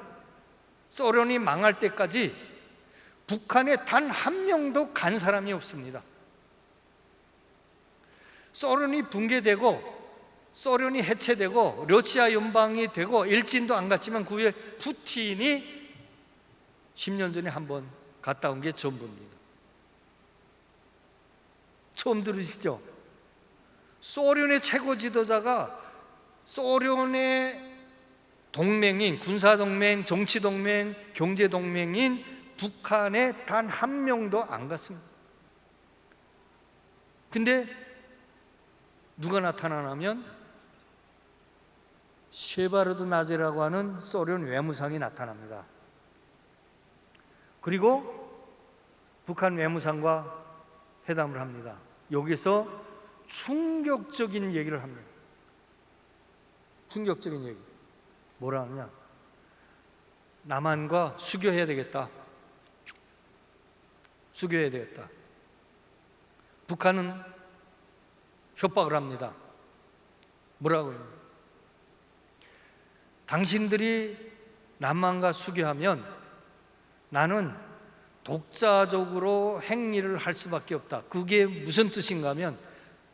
소련이 망할 때까지 북한에 단 한 명도 간 사람이 없습니다. 소련이 붕괴되고 소련이 해체되고 러시아 연방이 되고 일진도 안 갔지만 그 후에 푸틴이 10년 전에 한번 갔다 온 게 전부입니다. 처음 들으시죠? 소련의 최고 지도자가 소련의 동맹인 군사동맹, 정치동맹, 경제동맹인 북한에 단 한 명도 안 갔습니다. 근데 누가 나타나냐면 셰바르드 나제라고 하는 소련 외무상이 나타납니다. 그리고 북한 외무상과 회담을 합니다. 여기서 충격적인 얘기를 합니다. 충격적인 얘기. 뭐라 하느냐? 남한과 수교해야 되겠다. 수교해야 되겠다. 북한은 협박을 합니다. 뭐라고요? 당신들이 남한과 수교하면 나는 독자적으로 행위를 할 수밖에 없다. 그게 무슨 뜻인가 하면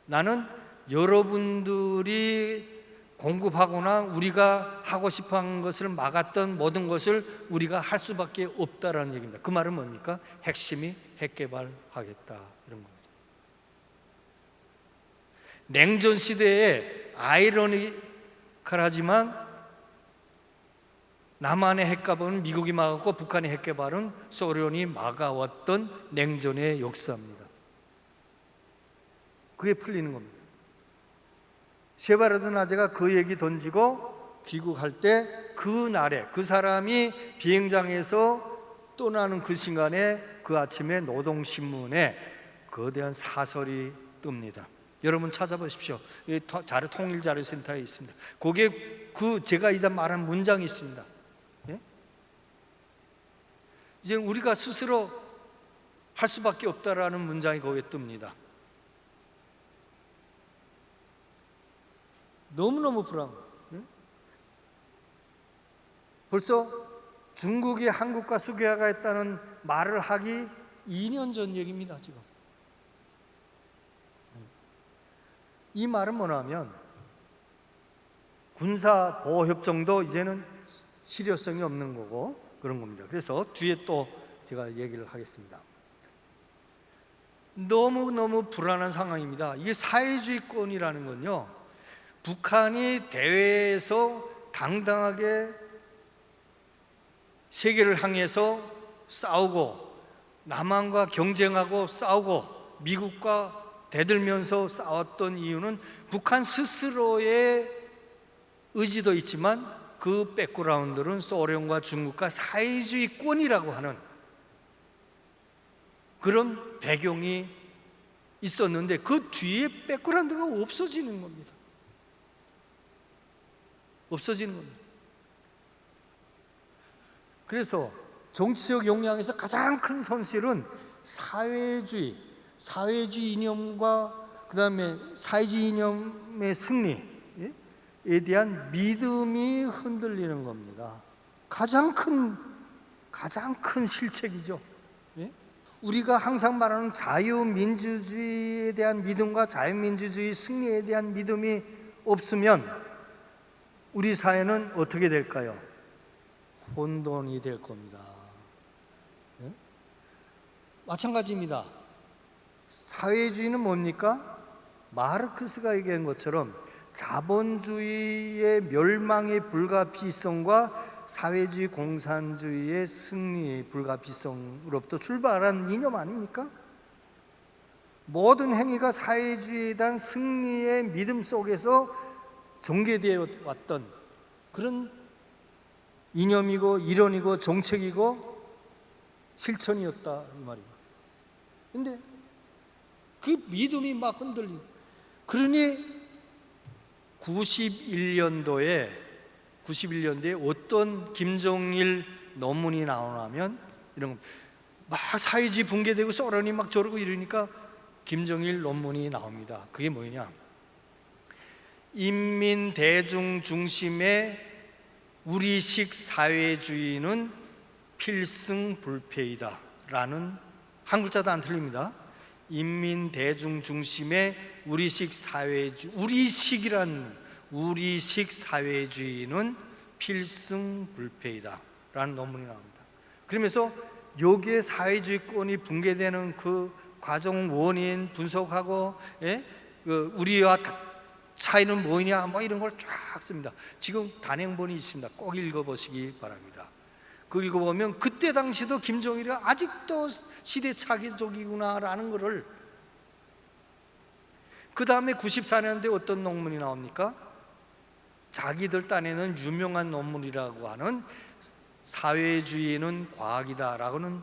나는 여러분들이 공급하거나 우리가 하고 싶어 하는 것을 막았던 모든 것을 우리가 할 수밖에 없다라는 얘기입니다. 그 말은 뭡니까? 핵심이 핵개발하겠다 이런 겁니다. 냉전 시대에 아이러니컬하지만 남한의 핵개발은 미국이 막았고 북한의 핵개발은 소련이 막아왔던 냉전의 역사입니다. 그게 풀리는 겁니다. 셰바르드 나제가 그 얘기 던지고 귀국할 때 그날에 그 사람이 비행장에서 떠나는 그 시간에 그 아침에 노동신문에 거대한 사설이 뜹니다. 여러분 찾아보십시오. 통일자료센터에 있습니다. 거기에 제가 이제 말한 문장이 있습니다. 예? 이제 우리가 스스로 할 수밖에 없다라는 문장이 거기에 뜹니다. 너무너무 불안한 거예요. 벌써 중국이 한국과 수교하겠다는 말을 하기 2년 전 얘기입니다. 지금 이 말은 뭐냐면 군사보호협정도 이제는 실효성이 없는 거고 그런 겁니다. 그래서 뒤에 또 제가 얘기를 하겠습니다. 너무너무 불안한 상황입니다. 이게 사회주의권이라는 건요, 북한이 대회에서 당당하게 세계를 향해서 싸우고 남한과 경쟁하고 싸우고 미국과 대들면서 싸웠던 이유는 북한 스스로의 의지도 있지만 그 백그라운드는 소련과 중국과 사회주의권이라고 하는 그런 배경이 있었는데 그 뒤에 백그라운드가 없어지는 겁니다. 없어지는 겁니다. 그래서 정치적 역량에서 가장 큰 손실은 사회주의 이념과 그 다음에 사회주의 이념의 승리에 대한 믿음이 흔들리는 겁니다. 가장 큰 실책이죠. 우리가 항상 말하는 자유민주주의에 대한 믿음과 자유민주주의 승리에 대한 믿음이 없으면 우리 사회는 어떻게 될까요? 혼돈이 될 겁니다. 마찬가지입니다. 사회주의는 뭡니까? 마르크스가 얘기한 것처럼 자본주의의 멸망의 불가피성과 사회주의 공산주의의 승리의 불가피성으로부터 출발한 이념 아닙니까? 모든 행위가 사회주의에 대한 승리의 믿음 속에서 전개되어 왔던 그런 이념이고 이론이고 정책이고 실천이었다 이 말이에요. 근데 그 믿음이 막 흔들리고, 그러니 91년도에 어떤 김정일 논문이 나오냐면 이런 막 사회주의 붕괴되고 소련이 막 저러고 이러니까 김정일 논문이 나옵니다. 그게 뭐냐? 인민 대중 중심의 우리식 사회주의는 필승불패이다 라는, 한 글자도 안 틀립니다. 인민 대중 중심의 우리식 사회주의는 필승불패이다 라는 논문이 나옵니다. 그러면서 여기에 사회주의권이 붕괴되는 그 과정 원인 분석하고, 우리와 차이는 뭐냐 뭐 이런 걸 쫙 씁니다. 지금 단행본이 있습니다. 꼭 읽어보시기 바랍니다. 그 읽어보면 그때 당시도 김정일이 아직도 시대착오적이구나라는 것을. 그 다음에 94년도에 어떤 논문이 나옵니까? 자기들 딴에는 유명한 논문이라고 하는 사회주의는 과학이다라고는,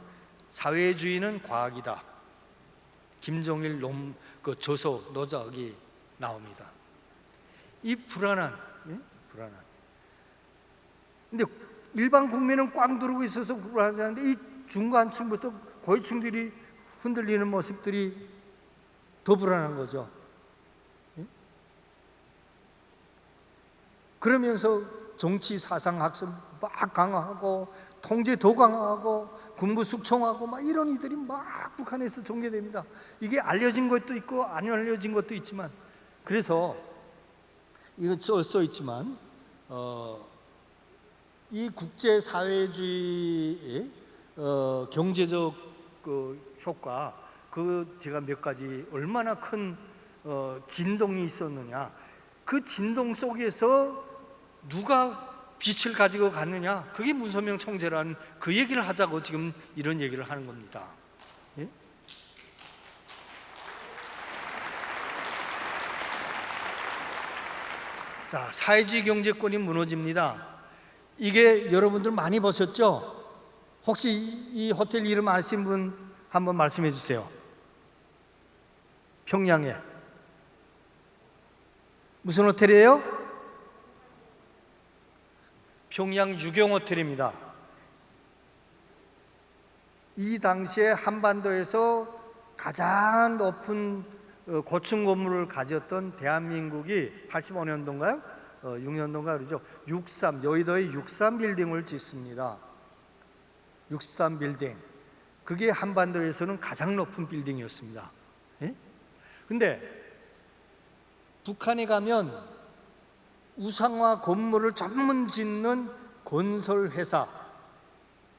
사회주의는 과학이다, 김정일 그 노작이 나옵니다. 이 불안한. 근데 일반 국민은 꽉 누르고 있어서 불안하지 않은데 이 중간층부터 고위층들이 흔들리는 모습들이 더 불안한 거죠. 그러면서 정치 사상 학습 막 강화하고 통제 더 강화하고 군부 숙청하고 막 이런 이들이 막 북한에서 전개됩니다. 이게 알려진 것도 있고 안 알려진 것도 있지만, 그래서 이거 써 있지만 이 국제사회주의의 경제적 그 효과, 그 제가 몇 가지 얼마나 큰 진동이 있었느냐, 그 진동 속에서 누가 빛을 가지고 갔느냐, 그게 문선명 총재라는 그 얘기를 하자고 지금 이런 얘기를 하는 겁니다. 예? 자, 사회주의 경제권이 무너집니다. 이게 여러분들 많이 보셨죠? 혹시 이 호텔 이름 아시는 분 한번 말씀해 주세요. 평양에 무슨 호텔이에요? 평양 유경호텔입니다. 이 당시에 한반도에서 가장 높은 고층 건물을 가졌던 대한민국이 85년도인가요? 6년도인가 그러죠. 63, 여의도에 63 빌딩을 짓습니다. 63 빌딩. 그게 한반도에서는 가장 높은 빌딩이었습니다. 예? 근데 북한에 가면 우상화 건물을 전문 짓는 건설회사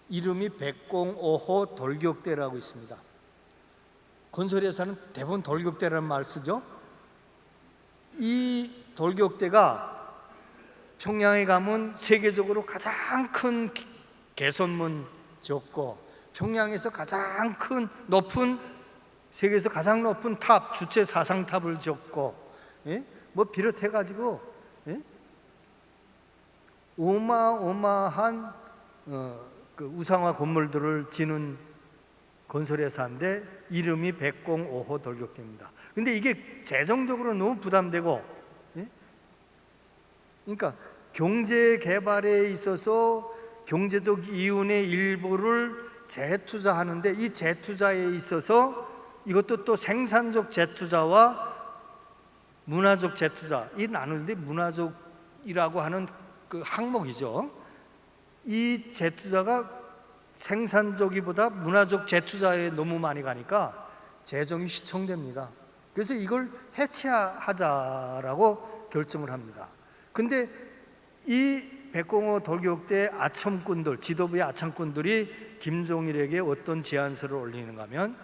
이름이 백공오호 돌격대라고 있습니다. 건설회사는 대부분 돌격대라는 말 쓰죠. 이 돌격대가 평양에 가면 세계적으로 가장 큰 개선문 지었고, 평양에서 가장 큰 높은, 세계에서 가장 높은 탑, 주체 사상탑을 지었고, 예? 뭐 비롯해가지고 예? 어마어마한 그 우상화 건물들을 지는 건설회사인데 이름이 백공오호 돌격대입니다. 근데 이게 재정적으로 너무 부담되고, 예? 그러니까 경제 개발에 있어서 경제적 이윤의 일부를 재투자하는데, 이 재투자에 있어서 이것도 또 생산적 재투자와 문화적 재투자, 이 나누는데 문화적이라고 하는 그 항목이죠. 이 재투자가 생산적이보다 문화적 재투자에 너무 많이 가니까 재정이 시청됩니다. 그래서 이걸 해체하자라고 결정을 합니다. 근데 이 백공호 돌격대 아첨꾼들, 지도부의 아첨꾼들이 김정일에게 어떤 제안서를 올리는가 하면,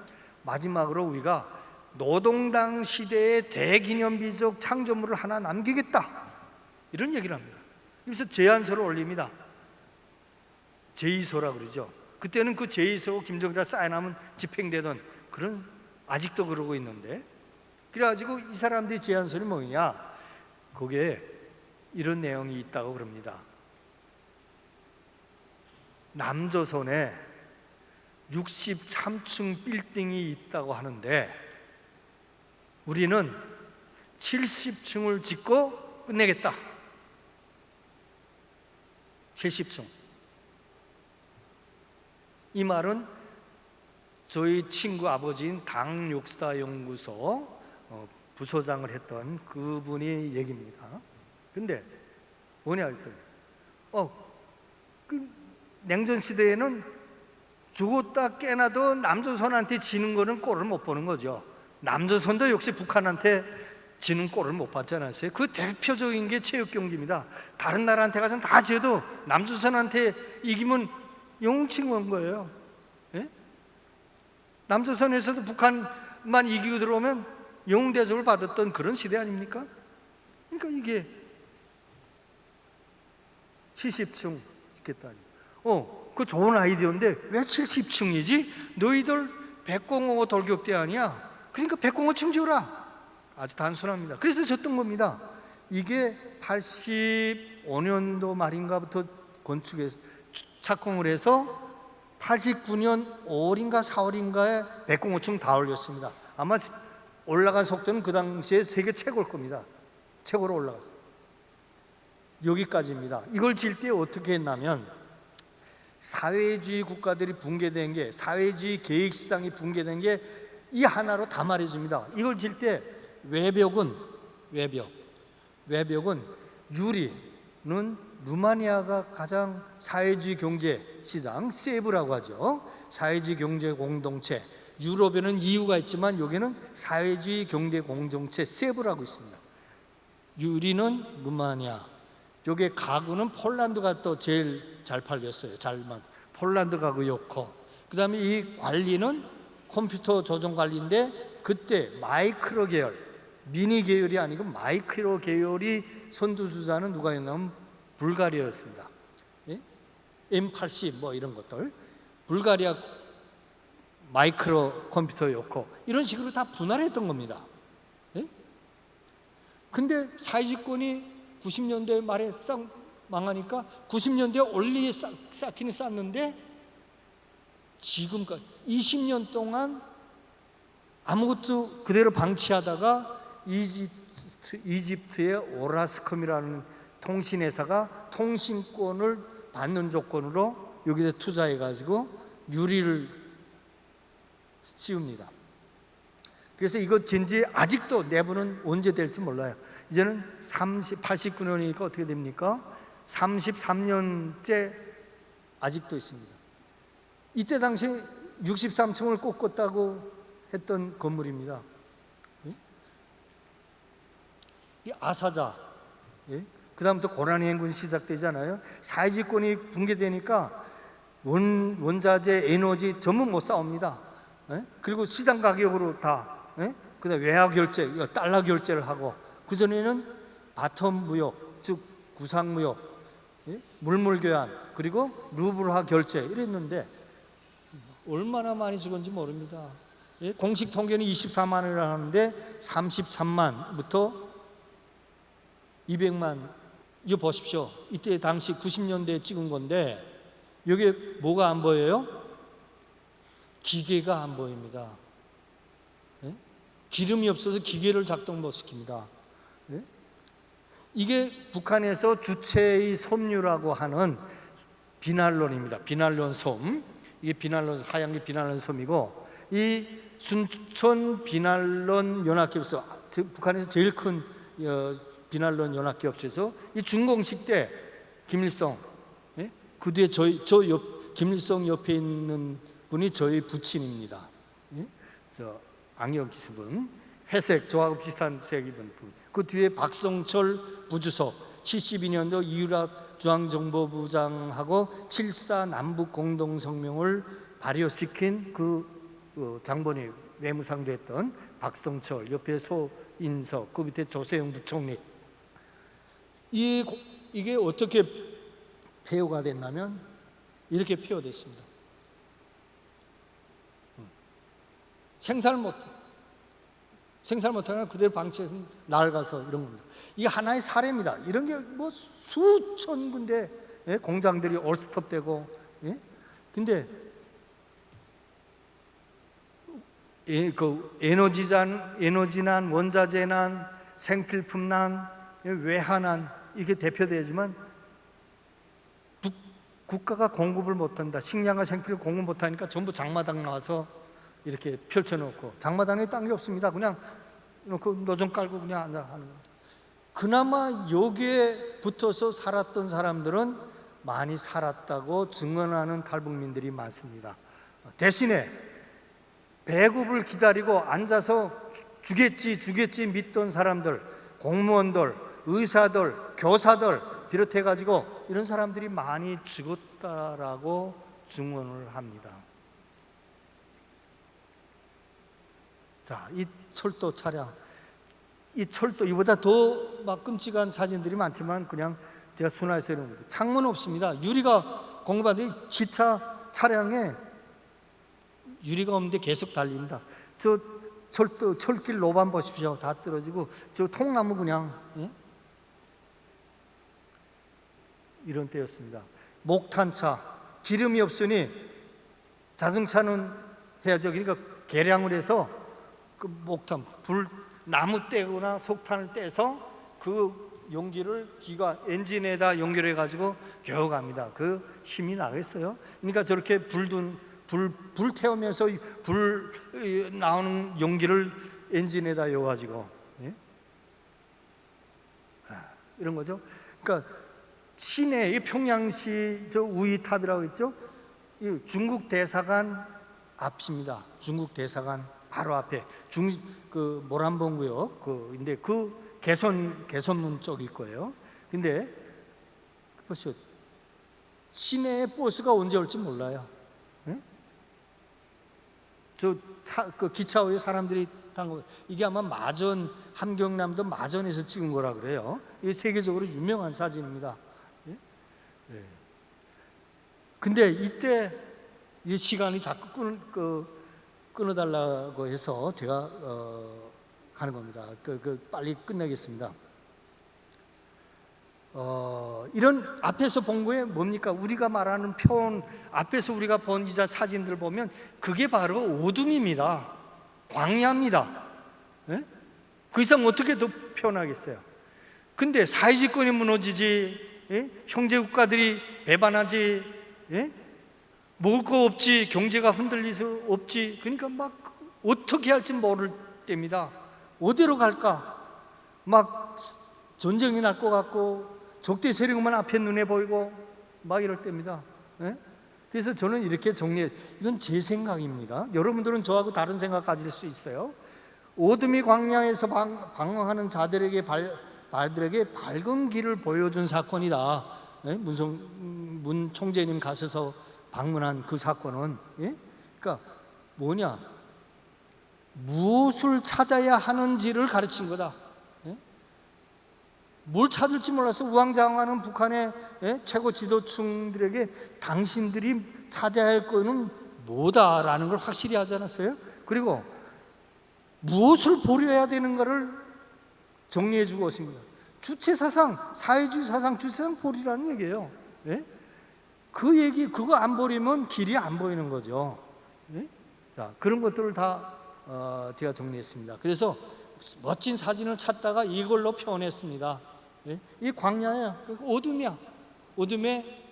마지막으로 우리가 노동당 시대의 대기념비적 창조물을 하나 남기겠다, 이런 얘기를 합니다. 그래서 제안서를 올립니다. 제의서라 그러죠. 그때는 그 제의서 김정일이 사인하면 집행되던 그런, 아직도 그러고 있는데, 그래가지고 이 사람들이 제안서는 뭐냐, 거기에 이런 내용이 있다고 그럽니다. 남조선에 63층 빌딩이 있다고 하는데 우리는 70층을 짓고 끝내겠다. 70층. 이 말은 저희 친구 아버지인 당육사연구소 부소장을 했던 그분이 얘기입니다. 근데 뭐냐 했더니 그 냉전 시대에는 죽었다 깨나도 남조선한테 지는 거는 꼴을 못 보는 거죠. 남조선도 역시 북한한테 지는 꼴을 못 봤지 않았어요? 그 대표적인 게 체육 경기입니다. 다른 나라한테 가서는 다 져도 남조선한테 이기면 영웅칭 온 거예요. 예? 남조선에서도 북한만 이기고 들어오면 영웅 대접을 받았던 그런 시대 아닙니까? 그러니까 이게 70층 짓겠다. 그 좋은 아이디어인데 왜 70층이지? 너희들 백공호 돌격대 아니야? 그러니까 백공호층 지어라. 아주 단순합니다. 그래서 졌던 겁니다. 이게 85년도 말인가부터 건축해서 착공을 해서 89년 5월인가 4월인가에 백공호층 다 올렸습니다. 아마 올라간 속도는 그 당시에 세계 최고일 겁니다. 최고로 올라갔어요. 여기까지입니다. 이걸 질 때 어떻게 했냐면, 사회주의 국가들이 붕괴된 게, 사회주의 계획시장이 붕괴된 게 이 하나로 다 말해줍니다. 이걸 질 때 외벽은 유리는 루마니아가 가장 사회주의 경제 시장, 세브라고 하죠. 사회주의 경제 공동체. 유럽에는 EU가 있지만 여기는 사회주의 경제 공동체 세브라고 있습니다. 유리는 루마니아. 여기 가구는 폴란드가 또 제일 잘 팔렸어요. 폴란드 가구였고, 그 다음에 이 관리는 컴퓨터 조정 관리인데, 그때 마이크로 계열, 미니 계열이 아니고 마이크로 계열이 선두주자는 누가였냐면 불가리아였습니다. 예? M80 뭐 이런 것들, 불가리아 마이크로 컴퓨터였고, 이런 식으로 다 분할했던 겁니다. 예? 근데 사회주의권이 90년대 말에 싹 망하니까 90년대에 원리 쌓기는 쌓는데, 지금까지 20년 동안 아무것도 그대로 방치하다가 이집트의 오라스컴이라는 통신회사가 통신권을 받는 조건으로 여기에 투자해가지고 유리를 씌웁니다. 그래서 이거 진지 아직도 내부는 언제 될지 몰라요. 이제는 89년이니까 어떻게 됩니까? 33년째 아직도 있습니다. 이때 당시 63층을 꺾었다고 했던 건물입니다. 이 아사자, 그 다음부터 고라니 행군이 시작되잖아요. 사회주의권이 붕괴되니까 원자재, 에너지 전부 못 싸웁니다. 그리고 시장 가격으로 다, 그 다음에 외화 결제, 달러 결제를 하고, 그전에는 바텀 무역, 즉 구상 무역, 물물 교환, 그리고 루블화 결제 이랬는데 얼마나 많이 죽었는지 모릅니다. 공식 통계는 24만이라고 하는데 33만부터 200만. 이거 보십시오. 이때 당시 90년대에 찍은 건데 여기에 뭐가 안 보여요? 기계가 안 보입니다. 기름이 없어서 기계를 작동 못 시킵니다. 이게 북한에서 주체의 섬유라고 하는 비날론입니다. 비날론 섬. 이게 비날론, 하얀 게 비날론 섬이고, 이 순천 비날론 연합기업소, 북한에서 제일 큰 비날론 연합기업소에서 이 준공식 때 김일성, 그 뒤에 김일성 옆에 있는 분이 저희 부친입니다. 저 악역 기습은 회색, 저하고 비슷한 색 입은 분. 그 뒤에 박성철 부주석, 72년도 이유락 중앙정보부장하고 7.4 남북 공동성명을 발효시킨 그 장본이 외무상도 했던 박성철, 옆에 소인석, 그 밑에 조세영 부총리. 이게 어떻게 폐허가 됐냐면 이렇게 폐허됐습니다. 생산을 못하면 그대로 방치해서 낡아서 이런 겁니다. 이게 하나의 사례입니다. 이런 게 뭐 수천 군데 공장들이 올스톱되고, 근데 그 에너지난, 원자재난, 생필품난, 외화난 이게 대표되지만 국가가 공급을 못한다. 식량과 생필을 공급 못하니까 전부 장마당 나와서 이렇게 펼쳐놓고, 장마당에 딴 게 없습니다. 그냥 놓고 노점 깔고 그냥 앉아 하는 겁니다. 그나마 여기에 붙어서 살았던 사람들은 많이 살았다고 증언하는 탈북민들이 많습니다. 대신에 배급을 기다리고 앉아서 주겠지 믿던 사람들, 공무원들, 의사들, 교사들 비롯해가지고 이런 사람들이 많이 죽었다라고 증언을 합니다. 자, 이 철도 차량, 이 철도, 이보다 더 막 끔찍한 사진들이 많지만 그냥 제가 순화해서 이런 겁니다. 창문 없습니다. 유리가 공급하는데 기차 차량에 유리가 없는데 계속 달립니다. 저 철길 로반 보십시오. 다 떨어지고, 저 통나무 그냥, 이런 때였습니다. 목탄차, 기름이 없으니 자동차는 해야죠. 그러니까 계량을 해서 그 목탄, 나무 떼거나 석탄을 떼서 그 용기를 기가 엔진에다 연결해 가지고 겨우 갑니다. 그 힘이 나겠어요? 그러니까 저렇게 불 태우면서 불 나오는 용기를 엔진에다 여가지고, 이런 거죠. 그러니까 시내, 이 평양시 저 우이탑이라고 했죠? 이 중국 대사관 앞입니다. 중국 대사관 바로 앞에 그 모란봉구역 근데 그 개선문 쪽일 거예요. 근데 보시오, 시내에 버스가 언제 올지 몰라요. 네? 그 기차 위에 사람들이 탄 거, 이게 아마 마전, 함경남도 마전에서 찍은 거라 그래요. 이게 세계적으로 유명한 사진입니다. 네. 근데 이때 이 시간이 자꾸 끊어달라고 해서 제가 가는 겁니다. 빨리 끝내겠습니다. 이런 앞에서 본 거에 뭡니까? 우리가 말하는 표현, 앞에서 우리가 본 이 사진들 보면 그게 바로 어둠입니다. 광야입니다. 예? 그 이상 어떻게 더 표현하겠어요? 근데 사회주의권이 무너지지, 예? 형제국가들이 배반하지, 예? 먹을 거 없지, 경제가 흔들릴 수 없지. 그러니까 막 어떻게 할지 모를 때입니다. 어디로 갈까? 막 전쟁이 날 것 같고 적대 세력만 앞에 눈에 보이고 막 이럴 때입니다. 예? 그래서 저는 이렇게 정리해, 이건 제 생각입니다. 여러분들은 저하고 다른 생각 가질 수 있어요. 어둠이 광야에서 방황하는 자들에게 발들에게 밝은 길을 보여준 사건이다. 예? 문 총재님 가셔서 방문한 그 사건은, 예? 그러니까 뭐냐, 무엇을 찾아야 하는지를 가르친 거다. 예? 뭘 찾을지 몰라서 우왕좌왕하는 북한의, 예? 최고 지도층들에게 당신들이 찾아야 할 거는 뭐다라는 걸 확실히 하지 않았어요? 그리고 무엇을 보려야 되는가를 정리해 주고 오십니다. 주체사상, 사회주의 사상, 주체사상 보리라는 얘기예요. 예? 그 얘기, 그거 안 버리면 길이 안 보이는 거죠. 예? 자, 그런 것들을 다 제가 정리했습니다. 그래서 멋진 사진을 찾다가 이걸로 표현했습니다. 예? 이 광야야, 어둠이야. 어둠에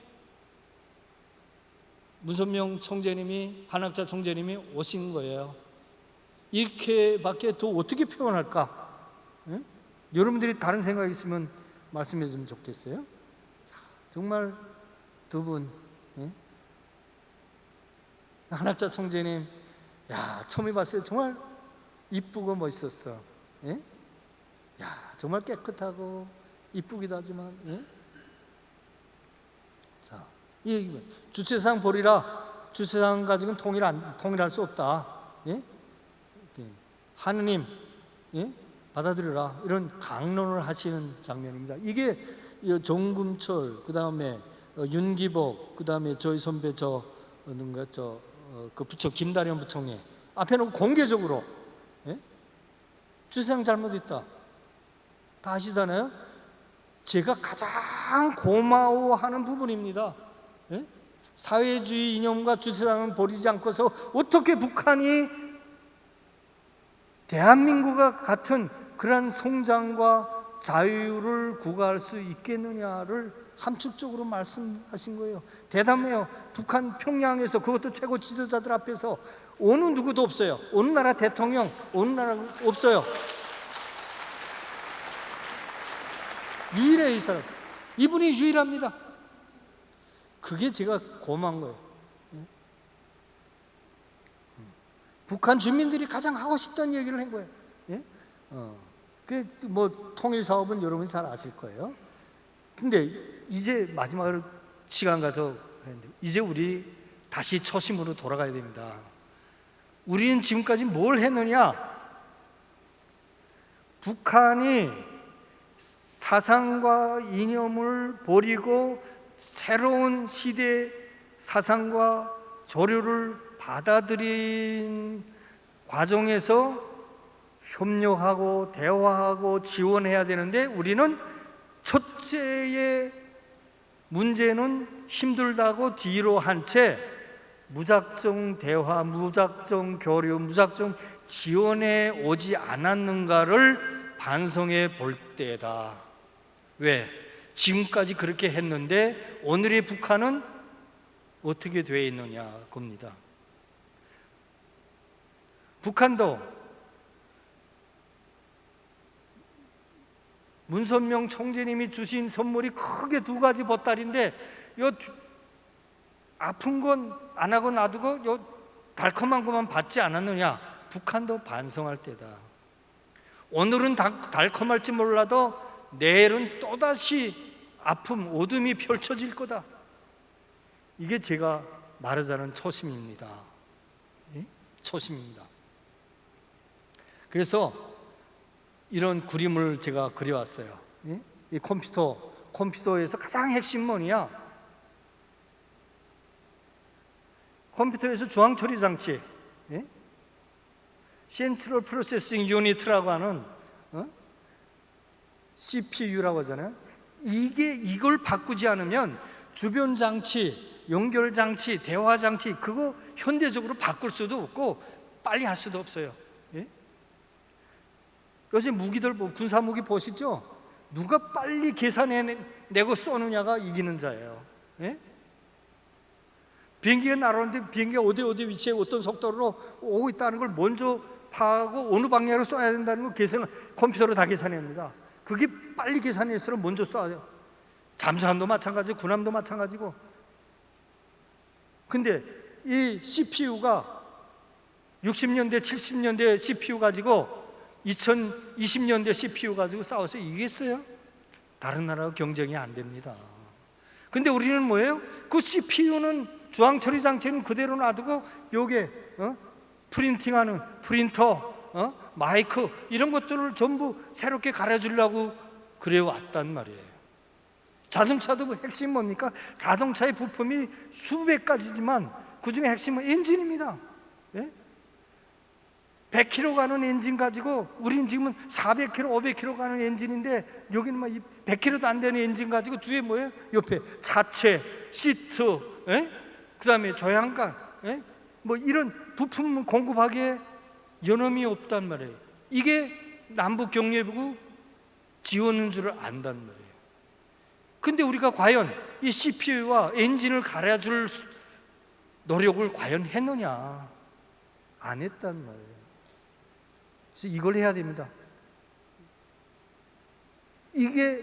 문선명 총재님이, 한학자 총재님이 오신 거예요. 이렇게밖에 더 어떻게 표현할까? 예? 여러분들이 다른 생각이 있으면 말씀해 주면 좋겠어요. 자, 정말 두 분, 예? 한학자 총재님, 야, 처음 봤어요. 정말 이쁘고 멋있었어. 예? 야, 정말 깨끗하고 이쁘기도 하지만, 예? 자, 이 주체상 보리라. 주체상 가지고는 통일할 수 없다. 예? 하느님, 예? 받아들여라. 이런 강론을 하시는 장면입니다. 이게 정금철, 그 다음에 윤기복, 그 다음에 저희 선배 그 부처 김다련 부총리 앞에 놓고 공개적으로, 예? 주체상 잘못했다. 다 아시잖아요. 제가 가장 고마워하는 부분입니다. 예? 사회주의 이념과 주체상을 버리지 않고서 어떻게 북한이 대한민국과 같은 그런 성장과 자유를 구가할 수 있겠느냐를 함축적으로 말씀하신 거예요. 대담해요. 북한 평양에서, 그것도 최고 지도자들 앞에서 어느 누구도 없어요. 어느 나라 대통령, 어느 나라 없어요. 유일해요, 이 사람. 이분이 유일합니다. 그게 제가 고마운 거예요. 북한 주민들이 가장 하고 싶다는 얘기를 한 거예요. 예? 통일 사업은 여러분이 잘 아실 거예요. 근데 이제 마지막으로 시간 가서 이제 우리 다시 초심으로 돌아가야 됩니다. 우리는 지금까지 뭘 했느냐? 북한이 사상과 이념을 버리고 새로운 시대 사상과 조류를 받아들인 과정에서 협력하고 대화하고 지원해야 되는데, 우리는 첫째의 문제는 힘들다고 뒤로 한 채 무작정 대화, 무작정 교류, 무작정 지원해 오지 않았는가를 반성해 볼 때다. 왜? 지금까지 그렇게 했는데 오늘의 북한은 어떻게 되어 있느냐 겁니다. 북한도 문선명 총재님이 주신 선물이 크게 두 가지 보따리인데, 아픈 건 안 하고 놔두고 요 달콤한 것만 받지 않았느냐? 북한도 반성할 때다. 오늘은 달콤할지 몰라도 내일은 또다시 아픔, 어둠이 펼쳐질 거다. 이게 제가 말하자는 초심입니다. 초심입니다. 그래서 이런 그림을 제가 그려왔어요. 이 컴퓨터에서 가장 핵심 뭐냐? 컴퓨터에서 중앙 처리 장치, 센트럴 프로세싱 유닛이라고 하는 CPU라고 하잖아요. 이걸 바꾸지 않으면 주변 장치, 연결 장치, 대화 장치, 그거 현대적으로 바꿀 수도 없고 빨리 할 수도 없어요. 요새 무기들, 군사 무기 보시죠? 누가 빨리 계산해내고 쏘느냐가 이기는 자예요. 비행기가 날아오는데 비행기가 어디 위치에 어떤 속도로 오고 있다는 걸 먼저 파악하고 어느 방향으로 쏴야 된다는 걸 컴퓨터로 다 계산합니다. 그게 빨리 계산할수록 먼저 쏴요. 잠수함도 마찬가지고 군함도 마찬가지고. 근데 이 CPU가 60년대 70년대 CPU 가지고 2020년대 CPU 가지고 싸워서 이기겠어요? 다른 나라하고 경쟁이 안 됩니다. 근데 우리는 뭐예요? 그 CPU는 중앙 처리 장치는 그대로 놔두고 요게 프린팅하는 프린터, 마이크 이런 것들을 전부 새롭게 갈아주려고 그래왔단 말이에요. 자동차도 핵심 뭡니까? 자동차의 부품이 수백 가지지만 그중에 핵심은 엔진입니다. 100km 가는 엔진 가지고, 우리는 지금은 400km, 500km 가는 엔진인데 여기는 막 100km도 안 되는 엔진 가지고 뒤에 뭐예요? 옆에 자체, 시트, 그 다음에 조향관, 뭐 이런 부품 공급하기에 여념이 없단 말이에요. 이게 남북 경협이고 지원인 줄 안단 말이에요. 근데 우리가 과연 이 CPU와 엔진을 갈아줄 노력을 과연 했느냐? 안 했단 말이에요. 그래서 이걸 해야 됩니다. 이게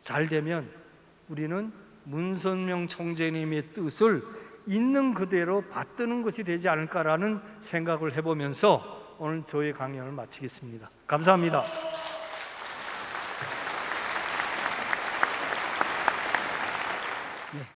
잘 되면 우리는 문선명 총재님의 뜻을 있는 그대로 받드는 것이 되지 않을까라는 생각을 해보면서 오늘 저의 강연을 마치겠습니다. 감사합니다.